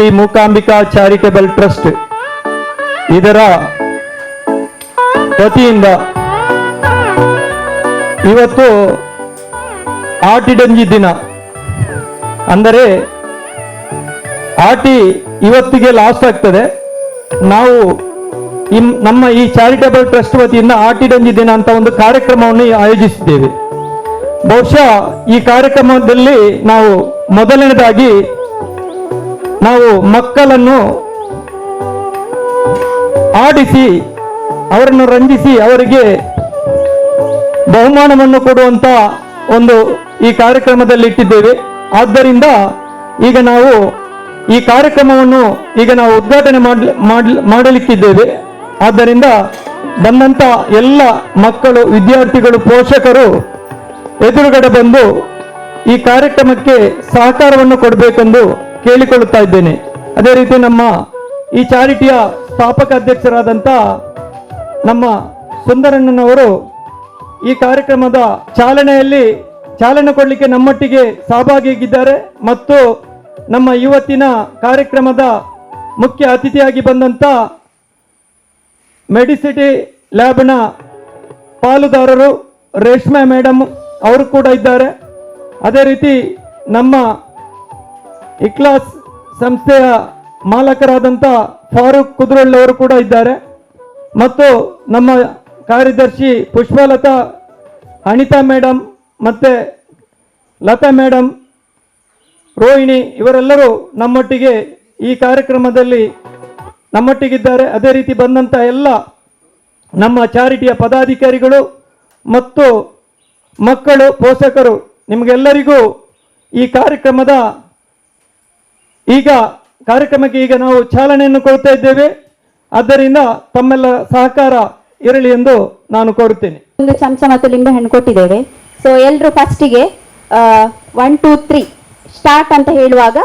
Shri Mookambika charitable trust ಇದರ ವತಿಯಿಂದ ಇವತ್ತು ಆಟಿಡಂಜಿ ದಿನ, ಅಂದರೆ ಆಟಿ ಇವತ್ತಿಗೆ ಲಾಸ್ಟ್ ಆಗ್ತದೆ. ನಾವು ನಮ್ಮ ಈ ಚಾರಿಟೇಬಲ್ ಟ್ರಸ್ಟ್ ವತಿಯಿಂದ ಆಟಿಡಂಜಿ ದಿನ ಅಂತ ಒಂದು ಕಾರ್ಯಕ್ರಮವನ್ನು ಆಯೋಜಿಸಿದ್ದೇವೆ. ಬಹುಶಃ ಈ ಕಾರ್ಯಕ್ರಮದಲ್ಲಿ ನಾವು ಮೊದಲನೇದಾಗಿ ನಾವು ಮಕ್ಕಳನ್ನು ಆಡಿಸಿ ಅವರನ್ನು ರಂಜಿಸಿ ಅವರಿಗೆ ಬಹುಮಾನವನ್ನು ಕೊಡುವಂತ ಒಂದು ಈ ಕಾರ್ಯಕ್ರಮದಲ್ಲಿ ಇಟ್ಟಿದ್ದೇವೆ. ಆದ್ದರಿಂದ ಈಗ ನಾವು ಈ ಕಾರ್ಯಕ್ರಮವನ್ನು ಈಗ ನಾವು ಉದ್ಘಾಟನೆ ಮಾಡಲಿಕ್ಕಿದ್ದೇವೆ. ಆದ್ದರಿಂದ ಬಂದಂತ ಎಲ್ಲ ಮಕ್ಕಳು, ವಿದ್ಯಾರ್ಥಿಗಳು, ಪೋಷಕರು ಎದುರುಗಡೆ ಬಂದು ಈ ಕಾರ್ಯಕ್ರಮಕ್ಕೆ ಸಹಕಾರವನ್ನು ಕೊಡಬೇಕೆಂದು ಕೇಳಿಕೊಳ್ಳುತ್ತಾ ಇದ್ದೇನೆ. ಅದೇ ರೀತಿ ನಮ್ಮ ಈ ಚಾರಿಟಿಯ ಸ್ಥಾಪಕ ಅಧ್ಯಕ್ಷರಾದಂಥ ನಮ್ಮ ಸುಂದರಣ್ಣನವರು ಈ ಕಾರ್ಯಕ್ರಮದ ಚಾಲನೆ ಕೊಡಲಿಕ್ಕೆ ನಮ್ಮೊಟ್ಟಿಗೆ ಸಹಭಾಗಿಯಾಗಿದ್ದಾರೆ. ಮತ್ತು ನಮ್ಮ ಇವತ್ತಿನ ಕಾರ್ಯಕ್ರಮದ ಮುಖ್ಯ ಅತಿಥಿಯಾಗಿ ಬಂದಂಥ ಮೆಡಿಸಿಟಿ ಲ್ಯಾಬ್ನ ಪಾಲುದಾರರು ರೇಷ್ಮೆ ಮೇಡಮ್ ಅವರು ಕೂಡ ಇದ್ದಾರೆ. ಅದೇ ರೀತಿ ನಮ್ಮ ಇಕ್ಲಾಸ್ ಸಂಸ್ಥೆಯ ಮಾಲಕರಾದಂಥ ಫಾರೂಕ್ ಕುದ್ರಳ್ಳಿ ಅವರು ಕೂಡ ಇದ್ದಾರೆ. ಮತ್ತು ನಮ್ಮ ಕಾರ್ಯದರ್ಶಿ ಪುಷ್ಪಲತಾ, ಅನಿತಾ ಮೇಡಮ್, ಮತ್ತು ಲತಾ ಮೇಡಮ್, ರೋಹಿಣಿ ಇವರೆಲ್ಲರೂ ನಮ್ಮೊಟ್ಟಿಗೆ ಈ ಕಾರ್ಯಕ್ರಮದಲ್ಲಿ ನಮ್ಮೊಟ್ಟಿಗಿದ್ದಾರೆ. ಅದೇ ರೀತಿ ಬಂದಂಥ ಎಲ್ಲ ನಮ್ಮ ಚಾರಿಟಿಯ ಪದಾಧಿಕಾರಿಗಳು ಮತ್ತು ಮಕ್ಕಳು, ಪೋಷಕರು, ನಿಮಗೆಲ್ಲರಿಗೂ ಈ ಕಾರ್ಯಕ್ರಮಕ್ಕೆ ಈಗ ನಾವು ಚಾಲನೆಯನ್ನು ಕೊಡ್ತಾ ಇದ್ದೇವೆ. ಆದ್ದರಿಂದ ತಮ್ಮೆಲ್ಲ ಸಹಕಾರ ಇರಲಿ ಎಂದು ನಾನು ಕೋರುತ್ತೇನೆ. ಒಂದು ಚಮಚ ಮತ್ತು ಲಿಂಬೆ ಹಣ್ಣು ಕೊಟ್ಟಿದ್ದೇವೆ. ಸೊ ಎಲ್ಲರೂ ಫಸ್ಟಿಗೆ 1 2 3 ಸ್ಟಾರ್ಟ್ ಅಂತ ಹೇಳುವಾಗ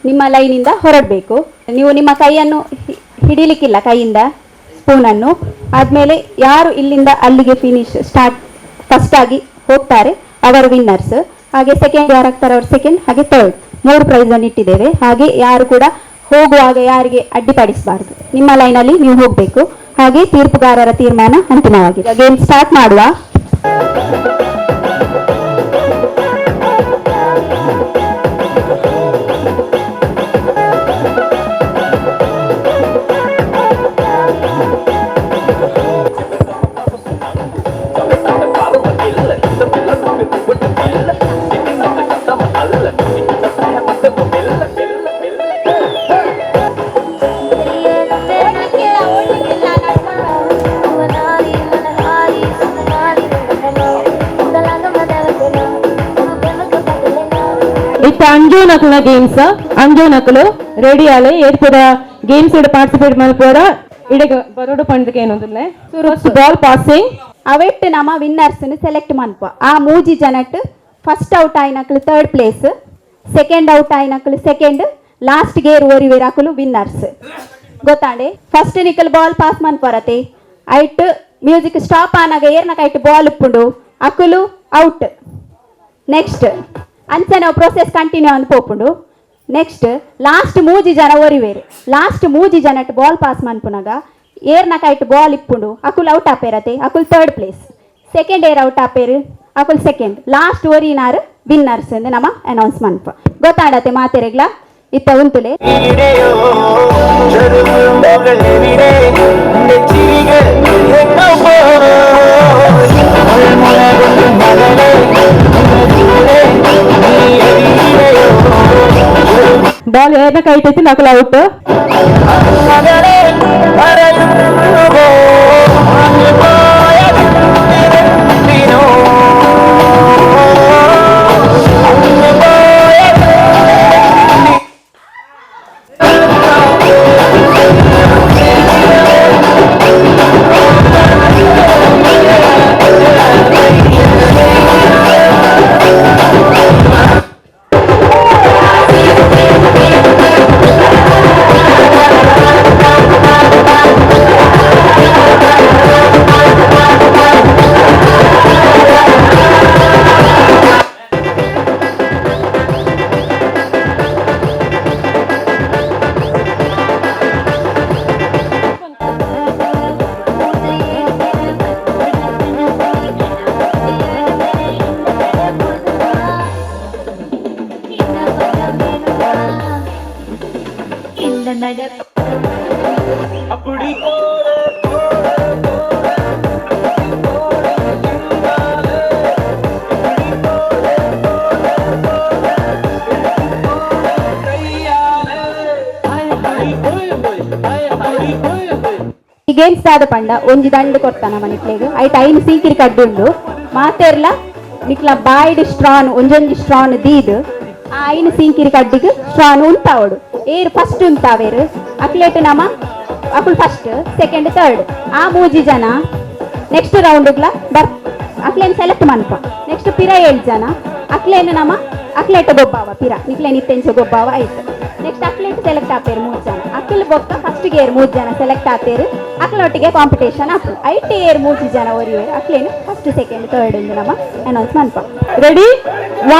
ನಿಮ್ಮ ಲೈನಿಂದ ಹೊರಡಬೇಕು. ನೀವು ನಿಮ್ಮ ಕೈಯನ್ನು ಹಿಡಿಲಿಕ್ಕಿಲ್ಲ, ಕೈಯಿಂದ ಸ್ಪೂನನ್ನು. ಆದಮೇಲೆ ಯಾರು ಇಲ್ಲಿಂದ ಅಲ್ಲಿಗೆ ಸ್ಟಾರ್ಟ್ ಫಸ್ಟ್ ಆಗಿ ಹೋಗ್ತಾರೆ ಅವರು ವಿನ್ನರ್ಸ್. ಹಾಗೆ ಸೆಕೆಂಡ್ ಯಾರು ಆಗ್ತಾರೆ ಅವರು ಸೆಕೆಂಡ್, ಹಾಗೆ ಥರ್ಡ್, 3 ಪ್ರೈಸನ್ನು ಇಟ್ಟಿದ್ದೇವೆ. ಹಾಗೆ ಯಾರು ಕೂಡ ಹೋಗುವಾಗ ಯಾರಿಗೆ ಅಡ್ಡಿಪಡಿಸಬಾರ್ದು, ನಿಮ್ಮ ಲೈನಲ್ಲಿ ನೀವು ಹೋಗಬೇಕು. ಹಾಗೆ ತೀರ್ಪುಗಾರರ ತೀರ್ಮಾನ ಅಂತಿಮವಾಗಿದೆ. ಗೇಮ್ ಸ್ಟಾರ್ಟ್ ಮಾಡುವ. ಅಂಜೋನಕಲ ಗೇಮ್ಸ್ ಅಂಜೋನಕಲು ರೆಡಿ ಆಲೆ ಏರ್ಪುರ ಗೇಮ್ಸ್ ಇಡ ಪಾರ್ಟಿಸಿಪೇಟ್ ಮಲ್ಪುರ ಇಡಗ ಬರೋಡು ಪಂಡಕ್ಕೆ ಏನೊಂದಿಲ್ಲ. ಬಾಲ್ ಪಾಸಿಂಗ್ ಅವೆಟ್ಟು ನಮ್ಮ ವಿನ್ನರ್ಸ್ ಸೆಲೆಕ್ಟ್ ಮನ್ಪ. ಆ 3 ಜನಟ್ ಫಸ್ಟ್ ಔಟ್ ಆಯ್ನಕ್ಲು 3rd ಪ್ಲೇಸ್, ಸೆಕೆಂಡ್ ಔಟ್ ಆಯ್ನಕ್ಲು ಸೆಕೆಂಡ್, ಲಾಸ್ಟ್ ಗೇರ್ ಓರಿವೇರ್ ಹಾಕಲು ವಿನ್ನರ್ಸ್ ಗೊತ್ತಾಂಡೆ. ಫಸ್ಟ್ ನಿಕಲ್ ಬಾಲ್ ಪಾಸ್ ಮನ್ಪರತೆ ಐಟ್ ಮ್ಯೂಸಿಕ್ ಸ್ಟಾಪ್ ಆನಾಗ ಏರ್ನಕ ಐಟ್ ಬಾಲ್ ಉಪ್ಪುಂಡು ಅಕುಲು ಔಟ್. ನೆಕ್ಸ್ಟ್ ಅಂಚೆ ನಾವು ಪ್ರೊಸೆಸ್ ಕಂಟಿನ್ಯೂ ಅಂತ ಪೋಪುಂಡು. ನೆಕ್ಸ್ಟ್ ಲಾಸ್ಟ್ 3 ಜನ ಓರಿವೇರು. ಲಾಸ್ಟ್ 3 ಜನಟ್ ಬಾಲ್ ಪಾಸ್ ಮನ್ಪುನಾಗ ಏರ್ನಕ ಐಟ್ ಬಾಲ್ ಇಪ್ಪುಂಡು ಅಕುಲ್ ಔಟ್ ಆಪೇರತೆ ಅಕುಲ್ 3rd ಪ್ಲೇಸ್, ಸೆಕೆಂಡ್ ಏರ್ ಔಟ್ ಆಪೇರು ಅಕುಲ್ ಸೆಕೆಂಡ್, ಲಾಸ್ಟ್ ಓರಿನಾರು ವಿನ್ನರ್ಸ್ ಎಂದು ನಮ್ಮ ಅನೌನ್ಸ್ ಮನ್ಪ ಗೊತ್ತಾಡತ್ತೆ. ಮಾತೆರೆಗ್ಲ ಇತ್ತ ಉಂತುಲೆ ಬಾಲ್ ಏರ್ನ ಕೈತೈತಿ ನಕಲ್ ಔಟ್. ಈ ಗೇಮ್ಸ್ ಆದ ಪಂಡ ಒಂಜಿ ದಂಡು ಕೊಡ್ತಾನ ಮನಿಕ್ಲೆಗ್ ಐಟ್ ಐನ್ ಸೀಕಿರಿ ಕಡ್ಡುಂಡು ಮಾತೆರ್ಲ ನಿಕ್ಲ ಬಾಯ್ಡ್ ಸ್ಟ್ರಾನ್ ಒಂಜೊಂಜಿ ಸ್ಟ್ರಾನ್ ದೀದ್ ಆ ಐನ್ ಸೀಕಿರಿ ಕಡ್ಡಿಗ್ ಸ್ಟ್ರಾನ್ ಉಂತಾವಡು ಏರ್ ಫಸ್ಟ್ ಉಂತಾವೇರು ಅಕ್ಲೇಟ್ ನಮ ಅಕುಲ್ ಫಸ್ಟ್ ಸೆಕೆಂಡ್ ಥರ್ಡ್ ಆ ಮೂಜಿ ಜನ ನೆಕ್ಸ್ಟ್ ರೌಂಡ್ಗ್ಲ ಅಕ್ಲೇನ್ ಸೆಲೆಕ್ಟ್ ಮನ್ಪ ನೆಕ್ಸ್ಟ್ ಪಿರ 7 ಜನ ಅಕ್ಲೇನ್ ನಮ ಅಕ್ಲೇಟ್ ಗೊಬ್ಬಾವ ಪಿರ ನಿಕ್ಲೇನ್ ಇತ್ತೆಂಚ ಗೊಬ್ಬಾವ ಆಯ್ತು ನೆಕ್ಸ್ಟ್ ಅಕ್ಲೇಟ್ ಸೆಲೆಕ್ಟ್ ಆಪೇರು 3 ಜನ ಅಕ್ಲ್ ಬೊಕ್ಕ ಫಸ್ಟ್ ಗೇರ್ 3 ಜನ ಸೆಲೆಕ್ಟ್ ಆಪೇರು ಅಕ್ಲೊಟ್ಟಿಗೆ ಕಾಂಪಿಟೇಷನ್ ಆಪು ಐಟ್ ಏರ್ 3 ಜನ ಒರಿವೇರು ಅಕ್ಲೇನ್ ಫಸ್ಟ್ ಸೆಕೆಂಡ್ ಥರ್ಡ್ ಎಂದು ನಮ ಅನೌನ್ಸ್ ಮನ್ಪ ರೆಡಿ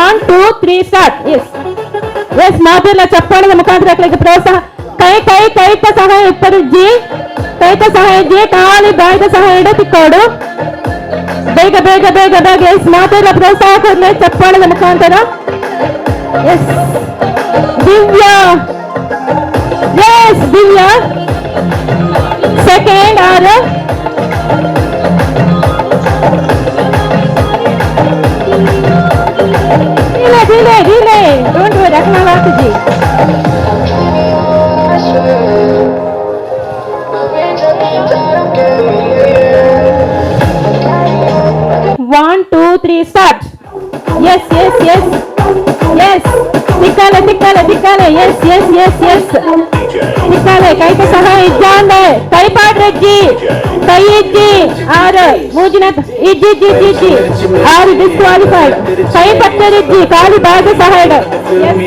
1 2 3 ಸ್ಟಾರ್ಟ್ ಎಸ್ ಮಾತೆಲ್ಲ ಚಪ್ಪಾಳದ ಮುಖಾಂತರ ಅಕ್ಲಿಗೆ ಪ್ರೋತ್ಸಾಹ ಕೈತ ಸಹಾಯ ಇಪ್ಪರಿಜ್ಜಿ ಕೈತ ಸಹಾಯ ಇಜ್ಜಿ ಖಾಲಿ ಬಾಯ್ದ ಸಹಾಯ ಇಡ ತಿಕ್ಕೋಡು ಬೇಗ ಬೇಗ ಬೇಗ ಬೇಗ ಎಸ್ ಮಾತೆಲ್ಲ ಪ್ರೋತ್ಸಾಹ ಕೊಡ್ಲೆ ಚಪ್ಪಾಳದ ಮುಖಾಂತರ yes Divya yes Divya second are delay don't worry ಅಕ್ನಾ ಬಾತುಜಿ One, two, three, start. Yes. Tikkale. Yes. Tikkale. Kaita saha ijjande. Kai paadrejji. Kai ijji. Aru. Mujina ijji. Aru disqualified. Kai patterejji. Kali baga sahayda. Yes.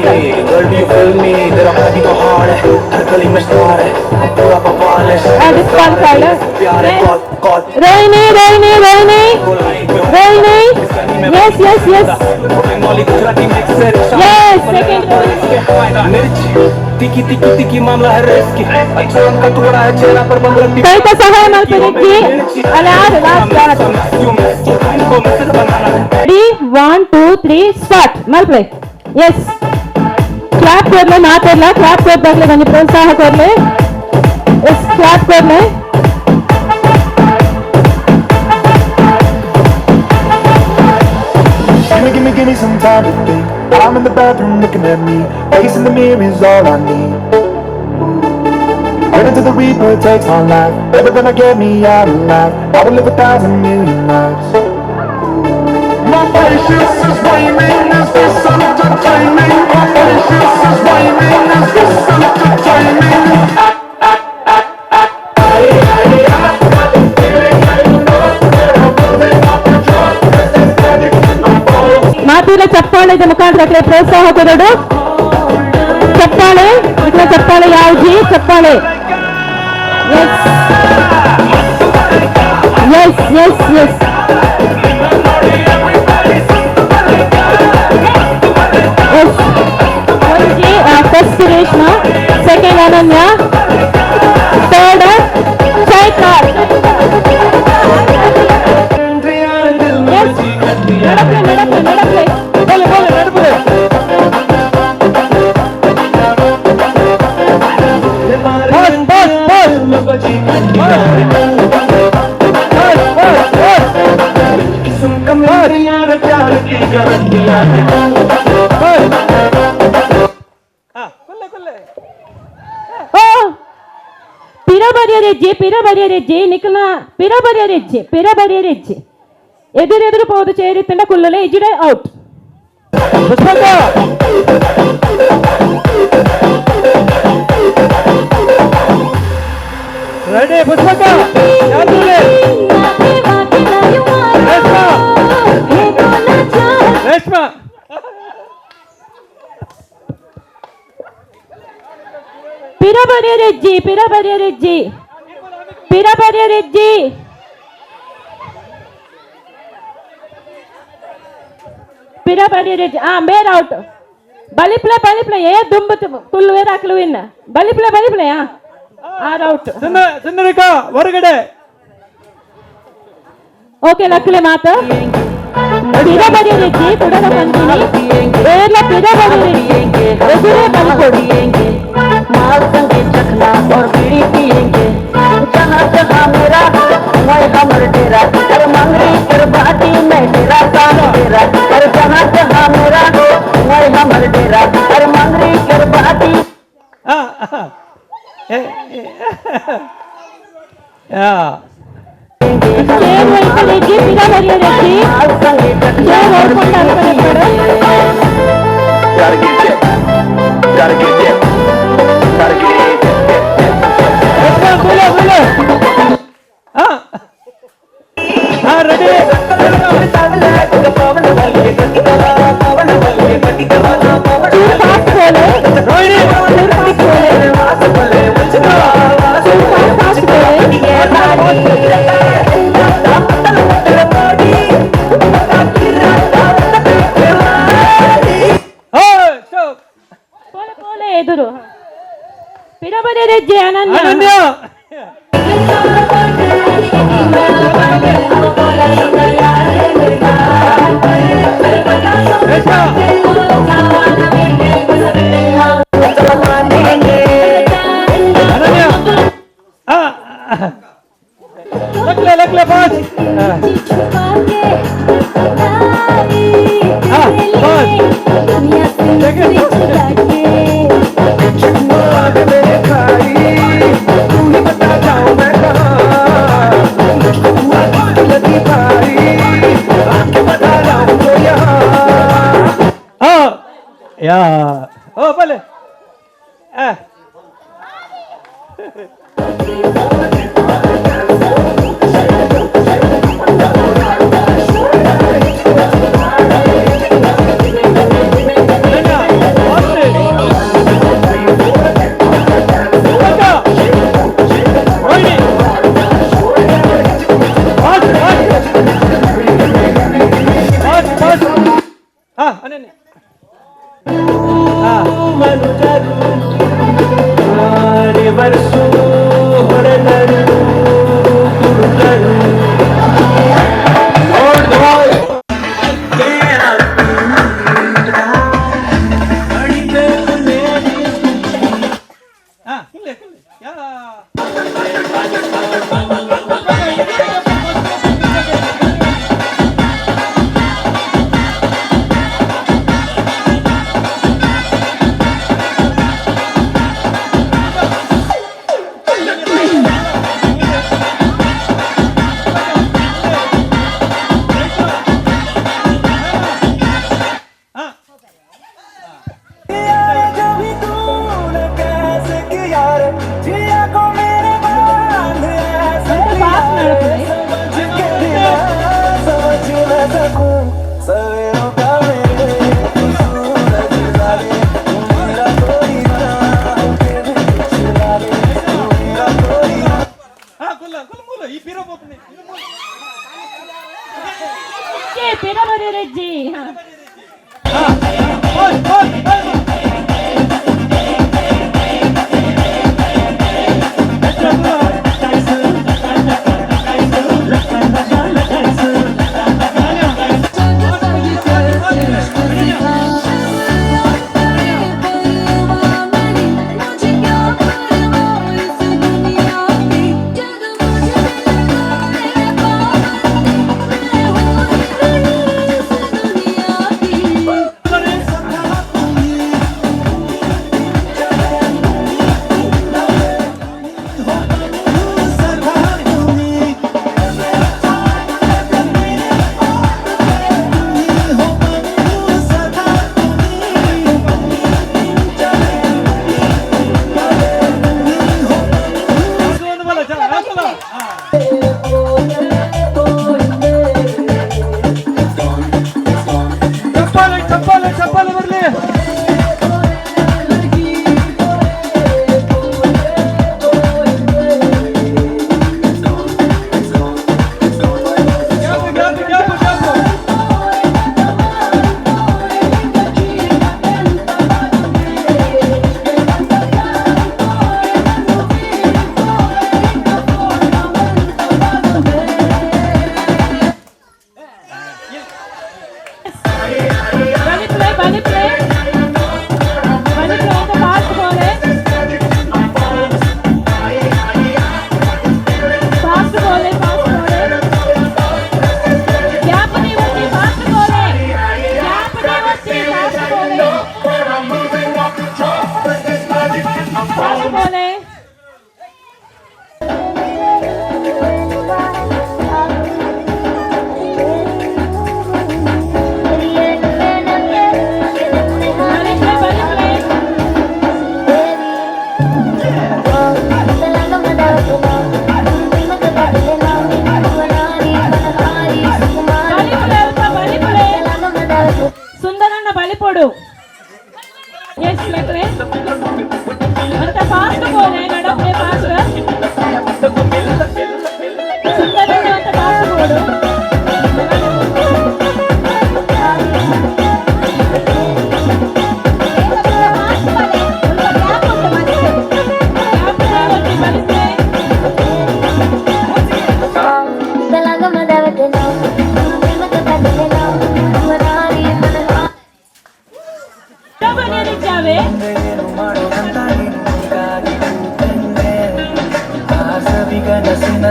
Disqualified. Rohini. Yes. Yes, second round. तिकी मामला है risky अचानक का टुकड़ा है चेहरा पर बम लगती कई तो सहाय मलपेरिज्जी अलाद लास्ट रेडी 1 2 3 स्टार्ट मलपे यस क्लैप करले मातेरला क्लैप करले बन्नी प्रोत्साह करले यस क्लैप करले Give me some time to think. I'm in the bathroom looking at me. Face in the mirror is all I need. Wait until the Reaper takes my life. Never gonna get me out alive. I will live 1,000,000,000 lives. My patience is waning. Is this entertaining? My patience is waning. Is this entertaining? ಮಾತಿನ ಚಪ್ಪಾಳೆ ಮುಖಾಂತರ ಪ್ರೋತ್ಸಾಹ ಕೊಡೋದು ಚಪ್ಪಾಳೆ ಯಾವ್ದು ಚಪ್ಪಾಳೆ S first Reshma second ಅನನ್ಯ third Chaitra ಪಿರ ಬರಿಯರೆಜ್ಜಿ ನಿಖಲ ಪಿರ ಬರಿಯರೆಜ್ಜಿ ಎದುರೆದುರು ಪೋದು ಚೇರಿತ್ತಂಡ ಕುಲ್ಲಲೆ ಇಜಿಡೆ ಔಟ್ ರೆಡಿ ಪುಷ್ಪಕ ರೇಷ್ಮಾ ಪಿರ ಬರಿಯರೆಜ್ಜಿ ಬೇರೆ ಔಟ್ ಬಲಿಪ್ಲೆ ಏ ದುಂಬ ಕುಲ್ಲು ಬೇರೆ ಹಾಕಲು ಇನ್ನ ಬಲಿಪ್ಲೆ ಆರ್ ಔಟ್ ಸುಂದರಿಕಾ ಹೊರಗಡೆ ಓಕೆ ಲಕ್ಲೆ ಮಾತು ಪಿರ ಬರಿಯರೆಜ್ಜಿ ಕುಡಲ ಬಂದಿನಿ ಏರ್ಲ ಪಿರ ಬರಿಯರೆಜ್ಜಿ ಎದುರೇ ಬಲಿಕೊಡಿ ಯಾ ಚೇರ್ ವೈಕಲಿಗೆ ಪಿರಾಮರಿಯ ರೆಡ್ಡಿ ಚೇರ್ ಓಡ್ಕೊಂಡು ಆಗ್ತಾರೆ Gotta get that. Gotta get that. Gotta get ready ಎದುರು ಪಿರಾಮರಿಯ ರೆಡ್ಡಿ ಅನನ್ಯ ಅನನ್ಯ लकले पाँच या ओ भले लगते अंत फास्ट बोले मैडम ये फास्ट सुंदर है अंत फास्ट बोलो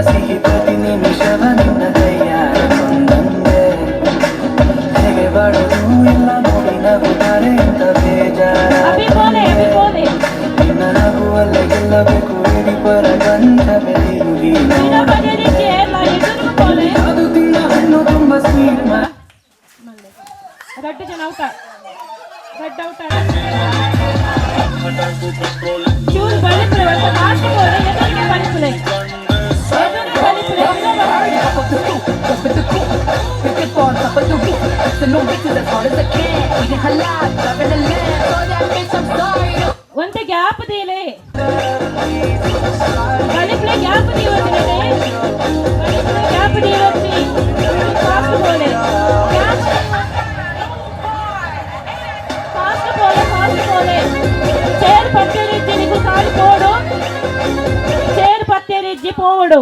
ಸಿಹಿ ಪ್ರತಿ ನಿಮಿಷವ ನಿನ್ನ ಕೈಯಾರ ಕೊಂದಂದೆ ಹೇಗೆ ಬಡದು ಇಲ್ಲ ನೋಡಿ ನಗುತ್ತಾರೆ ಅಂತ ಬೇಜಾರ ನಿನ್ನ ನಗುವಲ್ಲೇ ಗೆಲ್ಲಬೇಕು ಇಡೀ ಪರಗಂತ ಬೆಳೆಯುಗಿ ಅದು ತಿನ್ನ ಹಣ್ಣು ತುಂಬ ಸ್ವೀಟ್ ಗಟ್ಟಿ ಜನ ಔಟ ಗಡ್ಡ ಔಟ ಚೂರು ಬಲಿಸ್ರೆ ಒಂದು ಫಾಸ್ಟ್ ಬೋಲೆ ಎದುರಿಗೆ ಬಲಿಸ್ರೆ ಒಂದೇ ಗ್ಯಾಪ್ ದೇಲೆ ಬಲಿಸ್ರೆ ಗ್ಯಾಪ್ दी होती है बलिस्रे ग्याप दी होती फास्ट बोले फास्ट बोले चेर पत्ते रिज्जी निकु काली पोडो चेर पत्ते रिज्जी पोडो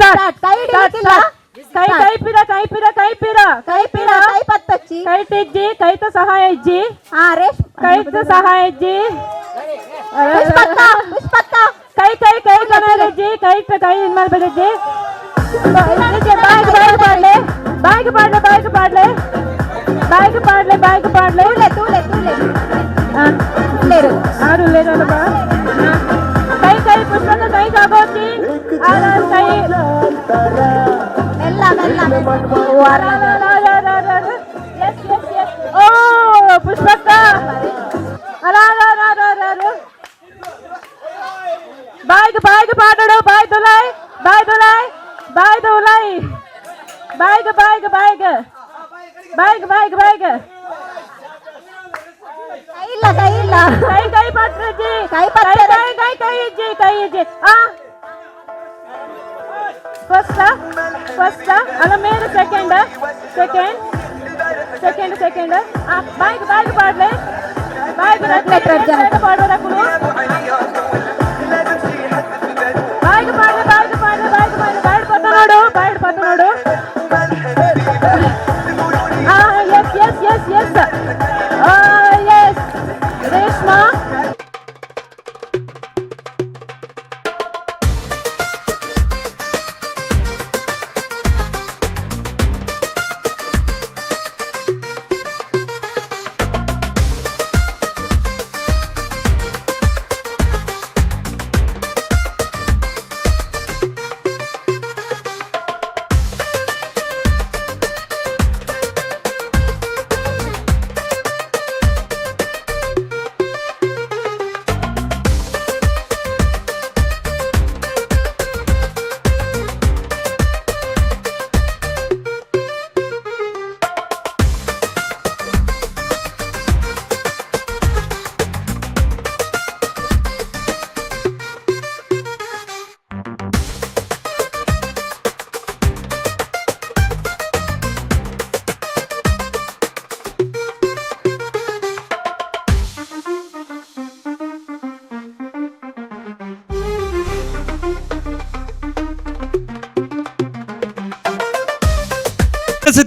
ಸ್ಟಾರ್ಟ್ ಕೈ ಹಿಡಿಲಿಕ್ಕಿಲ್ಲ. ಕೈ ಕೈ ಪಿರ ಕೈ ಪಿರ ಕೈ ಪಿರ ಕೈ ಪಿರ ಕೈ ಪತ್ತಚ್ಚಿ ಕೈ ತೆಜ್ಜಿ ಕೈತ ಸಹಾಯ ಇಜ್ಜಿ ಹಾ ರೇಷ್ ಕೈತ ಸಹಾಯ ಇಜ್ಜಿ ಪುಷ್ಪಕ್ಕ ಪುಷ್ಪಕ್ಕ ಕೈ ಕೈ ಕೈ ಕಣಜಿ ಕೈತ ಕೈ ಇನ್ ಮಾಡ್ಬೇಡಜ್ಜಿ ಬಾಯ್ಗೆ ಪಾಡ್ಲೆ ಬಾಯ್ಗೆ ಪಾಡ್ಲೆ ಬಾಯ್ಗೆ ಪಾಡ್ಲೆ ಬಾಯ್ಗೆ ಪಾಡ್ಲೆ ತೂಲೆ ತೂಲೆ ತೂಲೆ ತೂಲೆ ಇರೋದು. ಆರು ಲೇನಲ್ಲಪ್ಪ ಕೈ ಕೈ ಪುಷ್ಪಕ್ಕ ಕೈ ಕಾಗೋಚಿ ಕೈ ಮೆಲ್ಲ ಮೆಲ್ಲ ಓ ಪುಷ್ಪಕ್ಕ ಬಾಯ್ಗೆ ಬಾಯ್ಗೆ ಪಾಡೋಡು ಬಾಯ್ ದುಲಾಯ್ ಬಾಯ್ ದುಲಾಯ್ ಬಾಯ್ ದುಲಾಯ್ ಬಾಯ್ಗೆ ಬಾಯ್ಗೆ ಬಾಯ್ಗೆ ಬಾಯ್ಗೆ ಬಾಯ್ಗೆ ಬಾಯ್ಗೆ ಕೈ ಇಲ್ಲ ಕೈ ಇಲ್ಲ ಕೈ ಕೈ ಪಟ್ರಜ್ಜಿ ಕೈ ಕೈ ಪತ್ರ ಕೈ ಕೈ ಕೈ ಇಜ್ಜಿ ಕೈ ಇಜ್ಜಿ ಫಸ್ಟ್ ಅಲ್ಲ ಮೇಲೆ ಸೆಕೆಂಡ್ ಸೆಕೆಂಡ್ ಸೆಕೆಂಡ್ ಸೆಕೆಂಡ್ ಬಾಯ್ಗೆ ಬಾಯ್ಗೆ ಪಾಡ್ಲೆ ಬಾಯ್ಗೆ ಪಾಡೋರಕ್ಕೂ ಬಾಯ್ಗೆ ಪಾಡ್ಲೆ ಬಾಯ್ಗೆ ಪಾಡ್ಲೆ ಬಾಯ್ಗೆ ಪಾಡ್ಲೆ ಬಾಯ್ಡ್ ಪತ್ತ ನೋಡು ಬಾಯ್ಡ್ ಪತ್ತ ನೋಡು yes yes yes yes yes Reshma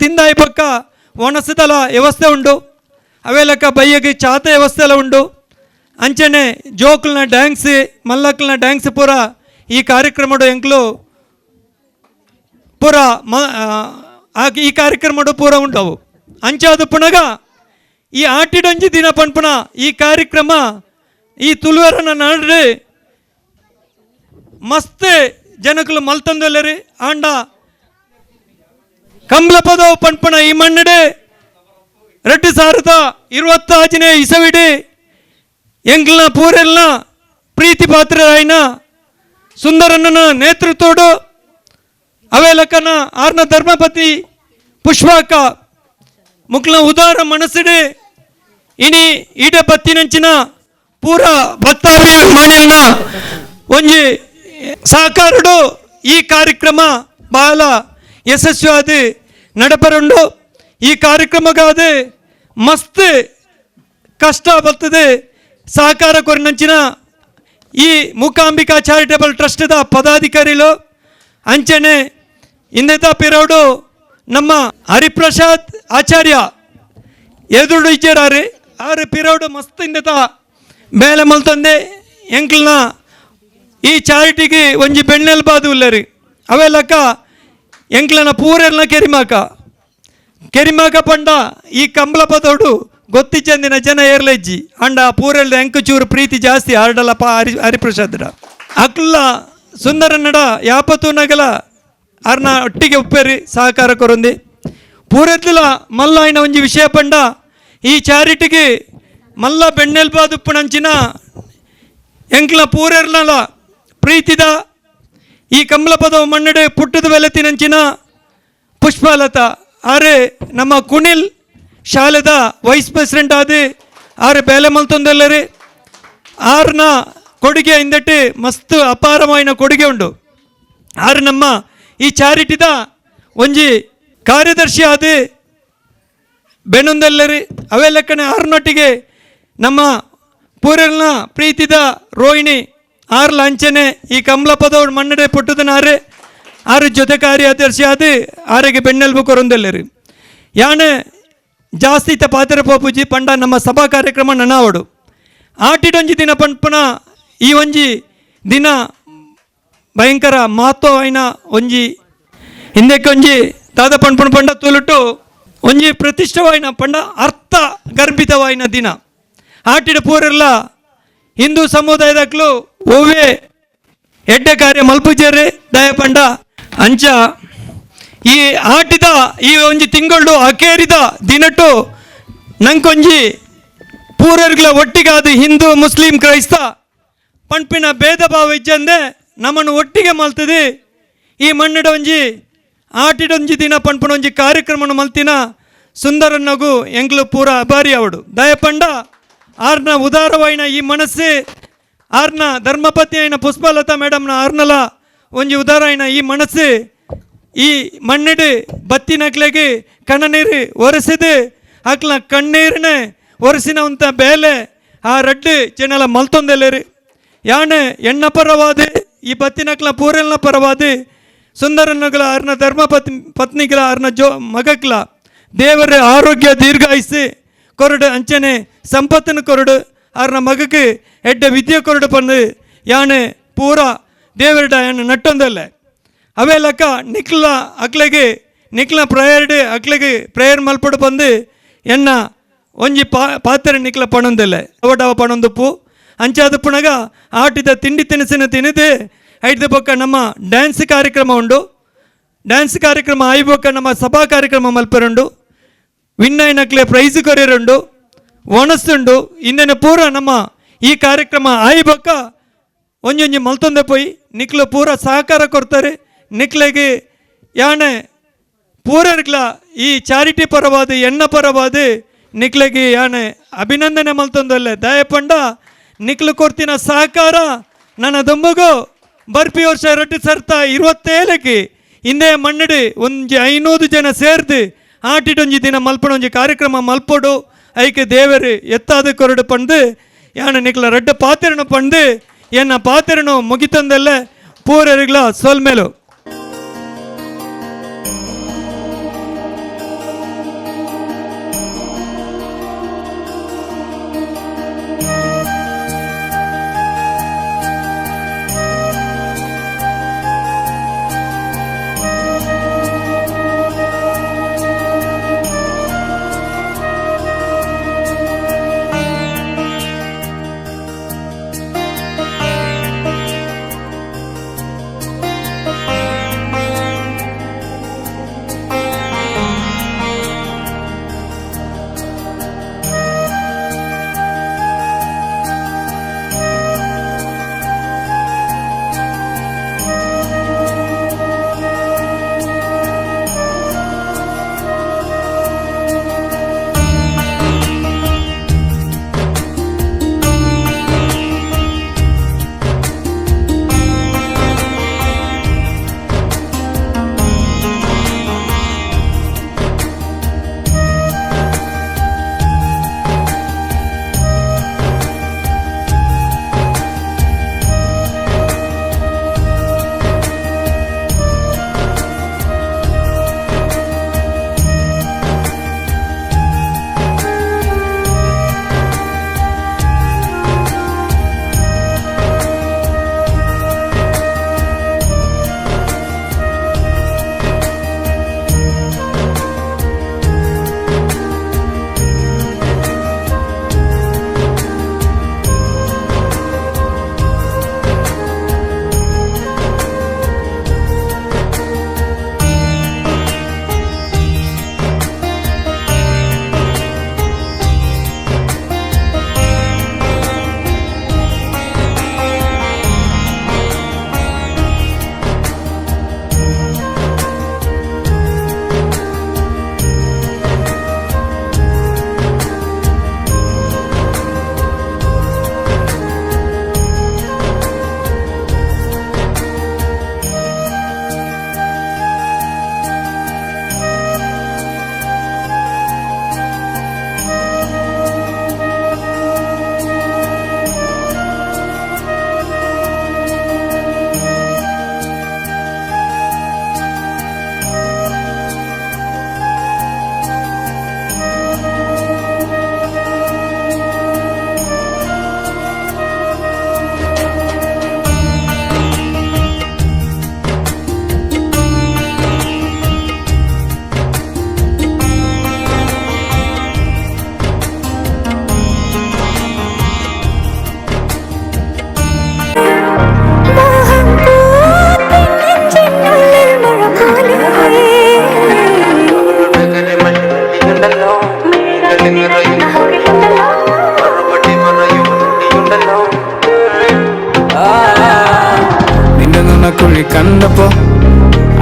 తిందాయి పక్క వనస్థల వ్యవస్థ ఉండు అవే లెక్క బయ్యకి చాత వ్యవస్థలు ఉండు అంచనే జోకులన డ్యాన్స్ మల్లకులన డ్యాన్స్ ಪೂರ ಈ ಕಾರ್ಯಕ್ರಮಡು ಎಂಕ್ಲು ಪೂರ ಈ ಕಾರ್ಯಕ್ರಮಡು ಪೂರ ಉಂಡವು ಅಂಚಾದು ಪುನಗ ಈ ಆಟಿಡೊಂಜಿ ದಿನ ಪನ್ಪುನ ಈ ಕಾರ್ಯಕ್ರಮ ಈ ತುಳುವರನ ನಾಡ್ರೆ ಮಸ್ತ್ ಜನಕಲು ಮಲ್ತಂದಲ್ಲರಿ ಆಂಡ ಕಂಬಳ ಪದವು ಪನ್ಪಣ ಈ ಮಣ್ಣಡೆ 2025 ಇಸವಿಡಿ ಎಂಗ್ಲನ ಪೂರೆಲ್ನ ಪ್ರೀತಿ ಪಾತ್ರರಾಯಿನ ಸುಂದರಣ್ಣನ ನೇತೃತ್ವಡು ಅವೇಲಕನ ಆರ್ನ ಧರ್ಮಪತಿ ಪುಷ್ಪಾಕ ಮುಕ್ಲ ಉದಾರ ಮನಸ್ಸಿಡೆ ಇನಿ ಈಡೆ ಬತ್ತಿನಂಚಿನ ಪೂರ ಬತ್ತಾವಿ ಮನೆಯನ್ನ ಒಂಜಿ ಸಹಕಾರಡು ಈ ಕಾರ್ಯಕ್ರಮ ಬಹಳ ಯಶಸ್ವಿಯಾದ ನಡಪರುಂಡು ಈ ಕಾರ್ಯಕ್ರಮಗಾದ ಮಸ್ತ್ ಕಷ್ಟ ಬರ್ತದೆ ಸಹಕಾರ ಕೊರಿನಂಚಿನ ಈ ಮೂಕಾಂಬಿಕಾ ಚಾರಿಟಬಲ್ ಟ್ರಸ್ಟ್ದ ಪದಾಧಿಕಾರಿಗಳು ಅಂಚನೆ ಇಂದೆತ ಪಿರೋಡು ನಮ್ಮ ಹರಿಪ್ರಸಾದ್ ಆಚಾರ್ಯ ಎದುರು ಇಚ್ಚಾರಿ ಆರು ಪಿರೋಡು ಮಸ್ತ್ ಇಂದೆತ ಬೇಲೆ ಮಲ್ತಂದೆ ಎಂಕ್ಲನ ಈ ಚಾರಿಟಿಗೆ ಒಂಜಿ ಬೆಣ್ಣೆಲ್ಬಾದು ಉಲ್ಲರಿ ಅವೇ ಲೆಕ್ಕ ಎಂಕ್ಲನ ಪೂರೆಲ್ನ ಕೆರಿಮಾಕ ಪಂಡ ಈ ಕಂಬಳ ಪದೋಡು ಗೊತ್ತಿಚ್ಚಂದಿನ ಜನ ಏರ್ಲೆಜ್ಜಿ ಅಂಡ ಪೂರೆಲ್ದ ಎಂಕು ಚೂರು ಪ್ರೀತಿ ಜಾಸ್ತಿ ಆರ್ಡಲಪ್ಪ ಹರಿಪ್ರಸಾದ್ರ ಅಕ್ಲ ಸುಂದರನ್ನಡ ಯಾಪತ್ತು ನಗಲ ಅರ್ನ ಒಟ್ಟಿಗೆ ಉಪ್ಪೇರಿ ಸಹಕಾರ ಕೊರೊಂದಿ ಪೂರೆದ್ದಿಲ ಮಲ್ಲ ಆಯ್ನ ಒಂಜಿ ವಿಷಯ ಪಂಡ ಈ ಚಾರಿಟಿಗೆ ಮಲ್ಲ ಬೆಣ್ಣೆಲ್ಬಾದುಪ್ಪುನಂಚಿನ ಎಂಕ್ಲ ಪೂರೆರ್ನಲ ಪ್ರೀತಿದ ಈ ಕಂಬಳ ಪದವು ಮಣ್ಣಡೆ ಪುಟ್ಟದ ಬೆಲೆತಿನಂಚಿನ ಪುಷ್ಪಲತಾ ಆರೆ ನಮ್ಮ ಕುಣಿಲ್ ಶಾಲೆದ ವೈಸ್ ಪ್ರೆಸಿಡೆಂಟ್ ಆದ ಆರೆ ಬೇಲೆ ಮಲ್ತೊಂದೆಲ್ಲರಿ ಆರ್ನ ಕೊಡುಗೆ ಇಂದಟ್ಟು ಮಸ್ತ್ ಅಪಾರమైన ಕೊಡುಗೆ ಉಂಡು ಆರು ನಮ್ಮ ಈ ಚಾರಿಟಿದ ಒಂಜಿ ಕಾರ್ಯದರ್ಶಿ ಆದ ಬೆನೊಂದೆಲ್ಲರಿ ಅವೇ ಲೆಕ್ಕನೆ ಆರ್ನೊಟ್ಟಿಗೆ ನಮ್ಮ ಪೂರೆಲ್ನ ಪ್ರೀತಿದ ರೋಹಿಣಿ ಆರ್ಲ ಅಂಚನೆ ಈ ಕಂಬಳ ಪದವು ಮಣ್ಣಡೆ ಪುಟ್ಟದನಾರೆ ಆರು ಜೊತೆ ಕಾರ್ಯದರ್ಶಿ ಆದ ಆರಿಗೆ ಬೆನ್ನೆಲುಬು ಕೊರೊಂದೆಲ್ಲರು ಯಾನೆ ಜಾಸ್ತಿ ಇತ್ತ ಪಾತ್ರ ಪೋಪುಜಿ ಪಂಡ ನಮ್ಮ ಸಭಾ ಕಾರ್ಯಕ್ರಮ ನನಾವಡು ಆಟಿಡೊಂಜಿ ದಿನ ಪಂಪನ ಈ ಒಂಜಿ ದಿನ ಭಯಂಕರ ಮಹತ್ವವಾಯಿನ ಒಂಜಿ ಹಿಂದಕ್ಕೆ ಒಂಜಿ ದಾದ ಪಂಪನ ಪಂಡ ತೋಲುಟ್ಟು ಒಂಜಿ ಪ್ರತಿಷ್ಠವಾಯಿನ ಪಂಡ ಅರ್ಥ ಗರ್ಭಿತವಾಯಿನ ದಿನ ಆಟಿಡ ಪೂರೆಲ್ಲ ಹಿಂದೂ ಸಮುದಾಯದಕ್ಲು ಓವೇ ಎಡ್ಡೆ ಕಾರ್ಯ ಮಲ್ಪುಜೇರೆ ದಯ ಪಂಡ ಅಂಚ ಈ ಆಟಿದ ಈ ಒಂಜಿ ತಿಂಗಳು ಅಕೇರಿದ ದಿನಟ್ಟು ನಂಕೊಂಜಿ ಪೂರರ್ಗಳ ಒಟ್ಟಿಗಾದ ಹಿಂದೂ ಮುಸ್ಲಿಂ ಕ್ರೈಸ್ತ ಪಂಪಿನ ಭೇದ ಭಾವ ಇಜ್ಜಂದೆ ನಮ್ಮನ್ನು ಒಟ್ಟಿಗೆ ಮಲ್ತದೆ ಈ ಮಣ್ಣಿಡ ಒಂಜಿ ಆಟಿಡೊಂಜಿ ದಿನ ಪಂಪನ ಒಂಜಿ ಕಾರ್ಯಕ್ರಮ ಮಲ್ತಿನ ಸುಂದರನ್ನಗು ಎಂಗ್ಲು ಪೂರ ಅಭಾರಿ ಅವಡು ದಯಪಂಡ ಆರ್ನ ಉದಾರವಾಯಿನ ಈ ಮನಸ್ಸು ಆರ್ನ ಧರ್ಮಪತ್ನಿ ಆಯ್ನ ಪುಷ್ಪಲತಾ ಮೇಡಮ್ನ ಆರ್ನಲ ಒಂಜಿ ಉದಾರಾಯಿನ ಈ ಮನಸ್ಸು ಈ ಮಣ್ಣಿಡು ಬತ್ತಿನಕ್ಲೆಗೆ ಕಣ್ಣನೀರು ಒರೆಸಿದು ಆಕ್ಲ ಕಣ್ಣೀರಿನ ಒರೆಸಿನವಂತ ಬೇಲೆ ಆ ರಡ್ಡು ಜನಲ ಮಲ್ತೊಂದೆಲ್ಲರು ಯಾನೆ ಎಣ್ಣ ಪರವಾದ ಈ ಬತ್ತಿನಕ್ಲ ಪೂರೆಲ್ನ ಪರವಾದ ಸುಂದರನಗಳ ಆರ್ನ ಪತ್ನಿಗಳ ಆರ್ನ ಮಗಕ್ಲ ದೇವರ ಆರೋಗ್ಯ ದೀರ್ಘಾಯಿಸಿ ಕೊರಡು ಅಂಚನೆ ಸಂಪತ್ತನ್ನು ಕೊರಡು ಆರ್ನ ಮಗಕ್ಕೆ ಎಡ್ಡ ವಿದ್ಯೆ ಕೊರಡು ಬಂದು ಯಾನೆ ಪೂರ ದೇವರ ಯಾನೆ ನಟ್ಟೊಂದಲ್ಲೇ ಅವೇ ಲೆಕ್ಕ ನಿಕ್ಲ ಅಕ್ಲೆಗೆ ನಿಕ್ಲ ಪ್ರಯರ್ಡೆ ಅಕ್ಲೆಗೆ ಪ್ರೇಯರ್ ಮಲ್ಪಡು ಬಂದು ಎನ್ನ ಒಂಜಿ ಪಾತ್ರೆ ನಿಕ್ಲ ಪಣೊಂದಲ್ಲೇ ಅವಡವ ಪಣೊಂದುಪ್ಪು ಅಂಚಾದ ಪುಣಗ ಆಟಿದ ತಿಂಡಿ ತಿನಿಸಿನ ತಿನ್ನದೆ ಐದು ಬೊಕ್ಕ ನಮ್ಮ ಡ್ಯಾನ್ಸ್ ಕಾರ್ಯಕ್ರಮ ಉಂಡು ಡ್ಯಾನ್ಸ್ ಕಾರ್ಯಕ್ರಮ ಆಯ್ಬೊಕ್ಕ ನಮ್ಮ ಸಭಾ ಕಾರ್ಯಕ್ರಮ ಮಲ್ಪರುಂಡು ವಿನ್ನೈನಕ್ಲೆ ಪ್ರೈಸ್ ಕೊರಿಯರುಂಡು ಒಣಸ್ತುಂಡು ಇನ್ನೇನು ಪೂರ ನಮ್ಮ ಈ ಕಾರ್ಯಕ್ರಮ ಆಯ್ಬೊಕ್ಕ ಒಂಜೊಂಜಿ ಮಲ್ತೊಂದೆ ಪೋಯಿ ನಿಕ್ಲು ಪೂರ ಸಹಕಾರ ಕೊಡ್ತಾರೆ ನಿಕ್ಲೆಗೆ ಯಾನೆ ಪೂರರ್ಗ್ಲ ಈ ಚಾರಿಟಿ ಪರವಾದ ಎಣ್ಣ ಪರವಾದ ನಿಕ್ಲೆಗೆ ಯಾನೆ ಅಭಿನಂದನೆ ಮಲ್ತೊಂದಲ್ಲೇ ದಯಪಂಡ ನಿಕ್ಲು ಕೊಡ್ತಿನ ಸಹಕಾರ ನನ್ನ ದೊಂಬಗು ಬರ್ಪಿ ವರ್ಷ 2027 ಹಿಂದೆ ಮಣ್ಣಿಡು ಒಂಜಿ 500 ಜನ ಸೇರ್ದು ಆಟಿಡೊಂಜಿ ದಿನ ಮಲ್ಪಣೊಂಜಿ ಕಾರ್ಯಕ್ರಮ ಮಲ್ಪೊಡು ಐಕೆ ದೇವರು ಎತ್ತಾದ ಕೊರಡು ಪಂದು ಯಾನ ನಿಕ್ಲ ರಡ್ಡ ಪಾತ್ರೆನು ಪಂದು ಎನ್ನ ಪಾತ್ರೆನು ಮುಗಿತಂದಲ್ಲೇ ಪೂರರಿಗ್ಲ ಸೋಲ್ಮೇಲು കണ്ടപ്പോ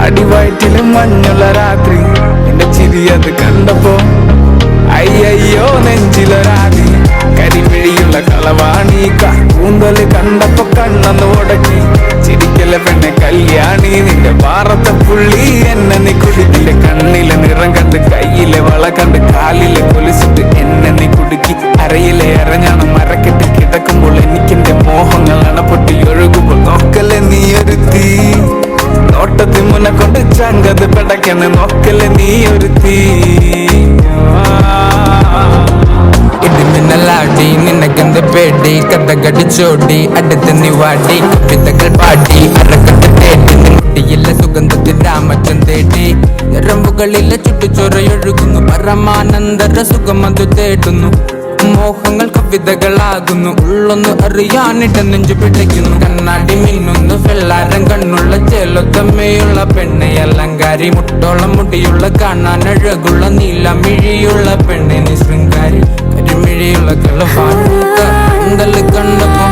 അടിവയറ്റിലും മഞ്ഞുള്ള രാത്രി നിന്റെ ചിരിയത് കണ്ടപ്പോ അയ്യോ നെഞ്ചിലൊരാതി കരിമിഴിയുള്ള കളവാണി കൂന്തല് കണ്ടപ്പോ കണ്ണൊന്ന് ഉടക്കി ചിരിക്കല പെണ്ണെ കല്യാണി നിന്റെ പാറത്തെ പുള്ളി എന്നെ നീ കുടുക്കിലെ കണ്ണിലെ നിറം കണ്ട് കയ്യിലെ വള കണ്ട് കാലിലെ കൊലിച്ചിട്ട് എന്നെ നീ കുടുക്കി അരയിലെ അരഞ്ഞാണ് മരക്കെട്ടി കിടക്കുമ്പോൾ എനിക്കെന്റെ മോഹങ്ങൾ അണപ്പൊട്ടി ഒഴുകുമ്പോൾ നോക്കല്ലേ നീ ഒരു തീ നോട്ടത്തിൽ മുന്നെ കൊണ്ട് ചങ്കത് പെടക്കന്ന് നോക്കല്ലേ നീ ഒരു തീ ഇടിമിന്നലാടി നിനക്കെന്ത് പേടി കഥകടിച്ചോടി അടുത്ത് നീ വാടി കവിതകൾ പാടി അരക്കത്ത് തേടി മുടിയിലെ സുഗന്ധത്തിൽ രാമച്ചൻ തേടി ഞരമ്പുകളിലെ ചുട്ടുചൊറയൊഴുകുന്നു പരമാനന്ദര സുഖമതു തേടുന്നു മോഹങ്ങൾ കവിതകളാകുന്നു ഉള്ളൊന്ന് അറിയാനിട നെഞ്ചു പിടിക്കുന്നു കണ്ണാടി മിന്നുന്നു വെള്ളാരം കണ്ണുള്ള ചേലൊത്തമ്മയുള്ള പെണ്ണെ അലങ്കാരി മുട്ടോളം മുടിയുള്ള കാണാൻ അഴകുള്ള നീലമിഴിയുള്ള പെണ്ണെ നീ ശൃംഗാരി കരിമിഴിയുള്ള കളവാണ്ടല് കണ്ടപ്പോ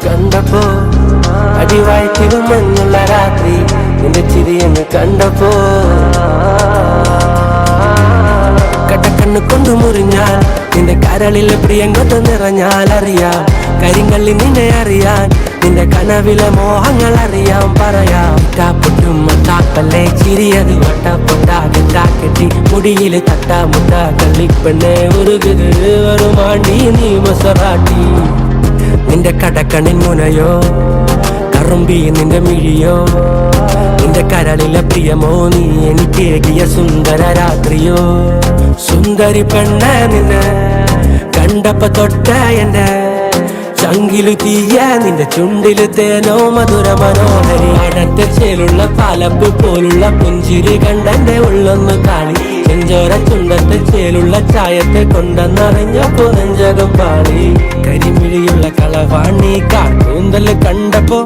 കണ്ടപ്പോ അടിവായിത്തിലും മഞ്ഞുള്ള രാത്രി നിന്റെ ചിരിയെന്ന് കണ്ടപ്പോ കടക്കണ്ണ് കൊണ്ടു മുറിഞ്ഞാൽ നിന്റെ കരളിലെ പ്രിയങ്കൊത്ത് നിറഞ്ഞാൽ അറിയാം കരിങ്കള്ളി നിന്നെ അറിയാൻ നിന്റെ കനവിലെ മോഹങ്ങൾ അറിയാം പറയാം പൊട്ടും മത്താപ്പല്ലേ ചിരിയത് വട്ടപ്പൊട്ടാകെ താക്കെട്ടി മുടിയില് തട്ടാമുട്ട കള്ളിപ്പെണ്ണെ ഉരുകുത് ഒരു മാണ്ടി നീ മൊസറാട്ടി നിന്റെ കടക്കണിൻ മുനയോ കറുമ്പി നിന്റെ മിഴിയോ നിന്റെ കരളിലെ പ്രിയമോ നീ എനിക്കേകിയ സുന്ദര രാത്രിയോ സുന്ദരി പെണ്ണ നിന്നെ കണ്ടപ്പോ തൊട്ട എന്റെ ചങ്കിലു തീയ നിന്റെ ചുണ്ടില് തേനോ മധുര മനോഹരി അടത്തെ ചേലുള്ള പാലപ്പ് പോലുള്ള പുഞ്ചിരി കണ്ടെന്റെ ഉള്ളൊന്ന് കാളി ചെഞ്ചോര ചുണ്ടത്തെ ചേലുള്ള ചായത്തെ കൊണ്ടെന്നറിഞ്ഞപ്പോ നെഞ്ചകം പാളി കരിമിഴിയുള്ള കളവാണി കാർക്കൂന്തല് കണ്ടപ്പോ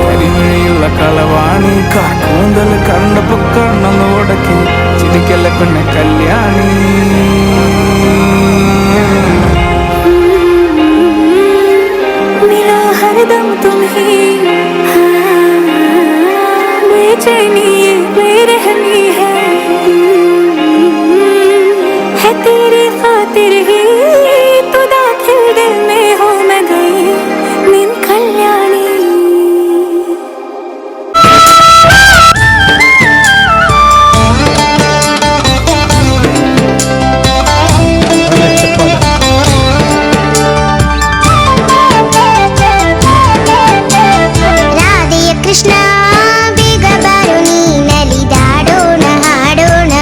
കരിമിഴിയുള്ള കളവാണി കാർക്കൂന്തല് കണ്ടപ്പോ കണ്ണൊന്ന് ഉടക്കി ചിരിക്കല്ല പെണ്ണെ കല്യാണി हरदम तुम ही बेचैनी बेरहमी है तेरी खातिर ही तो दाखिल दिल में हो मैं गई निन कल्याणी ಕೃಷ್ಣ ಬೇಗ ಬಾರು ನೀ ನಲಿದಾಡೋಣ ಹಾಡೋಣ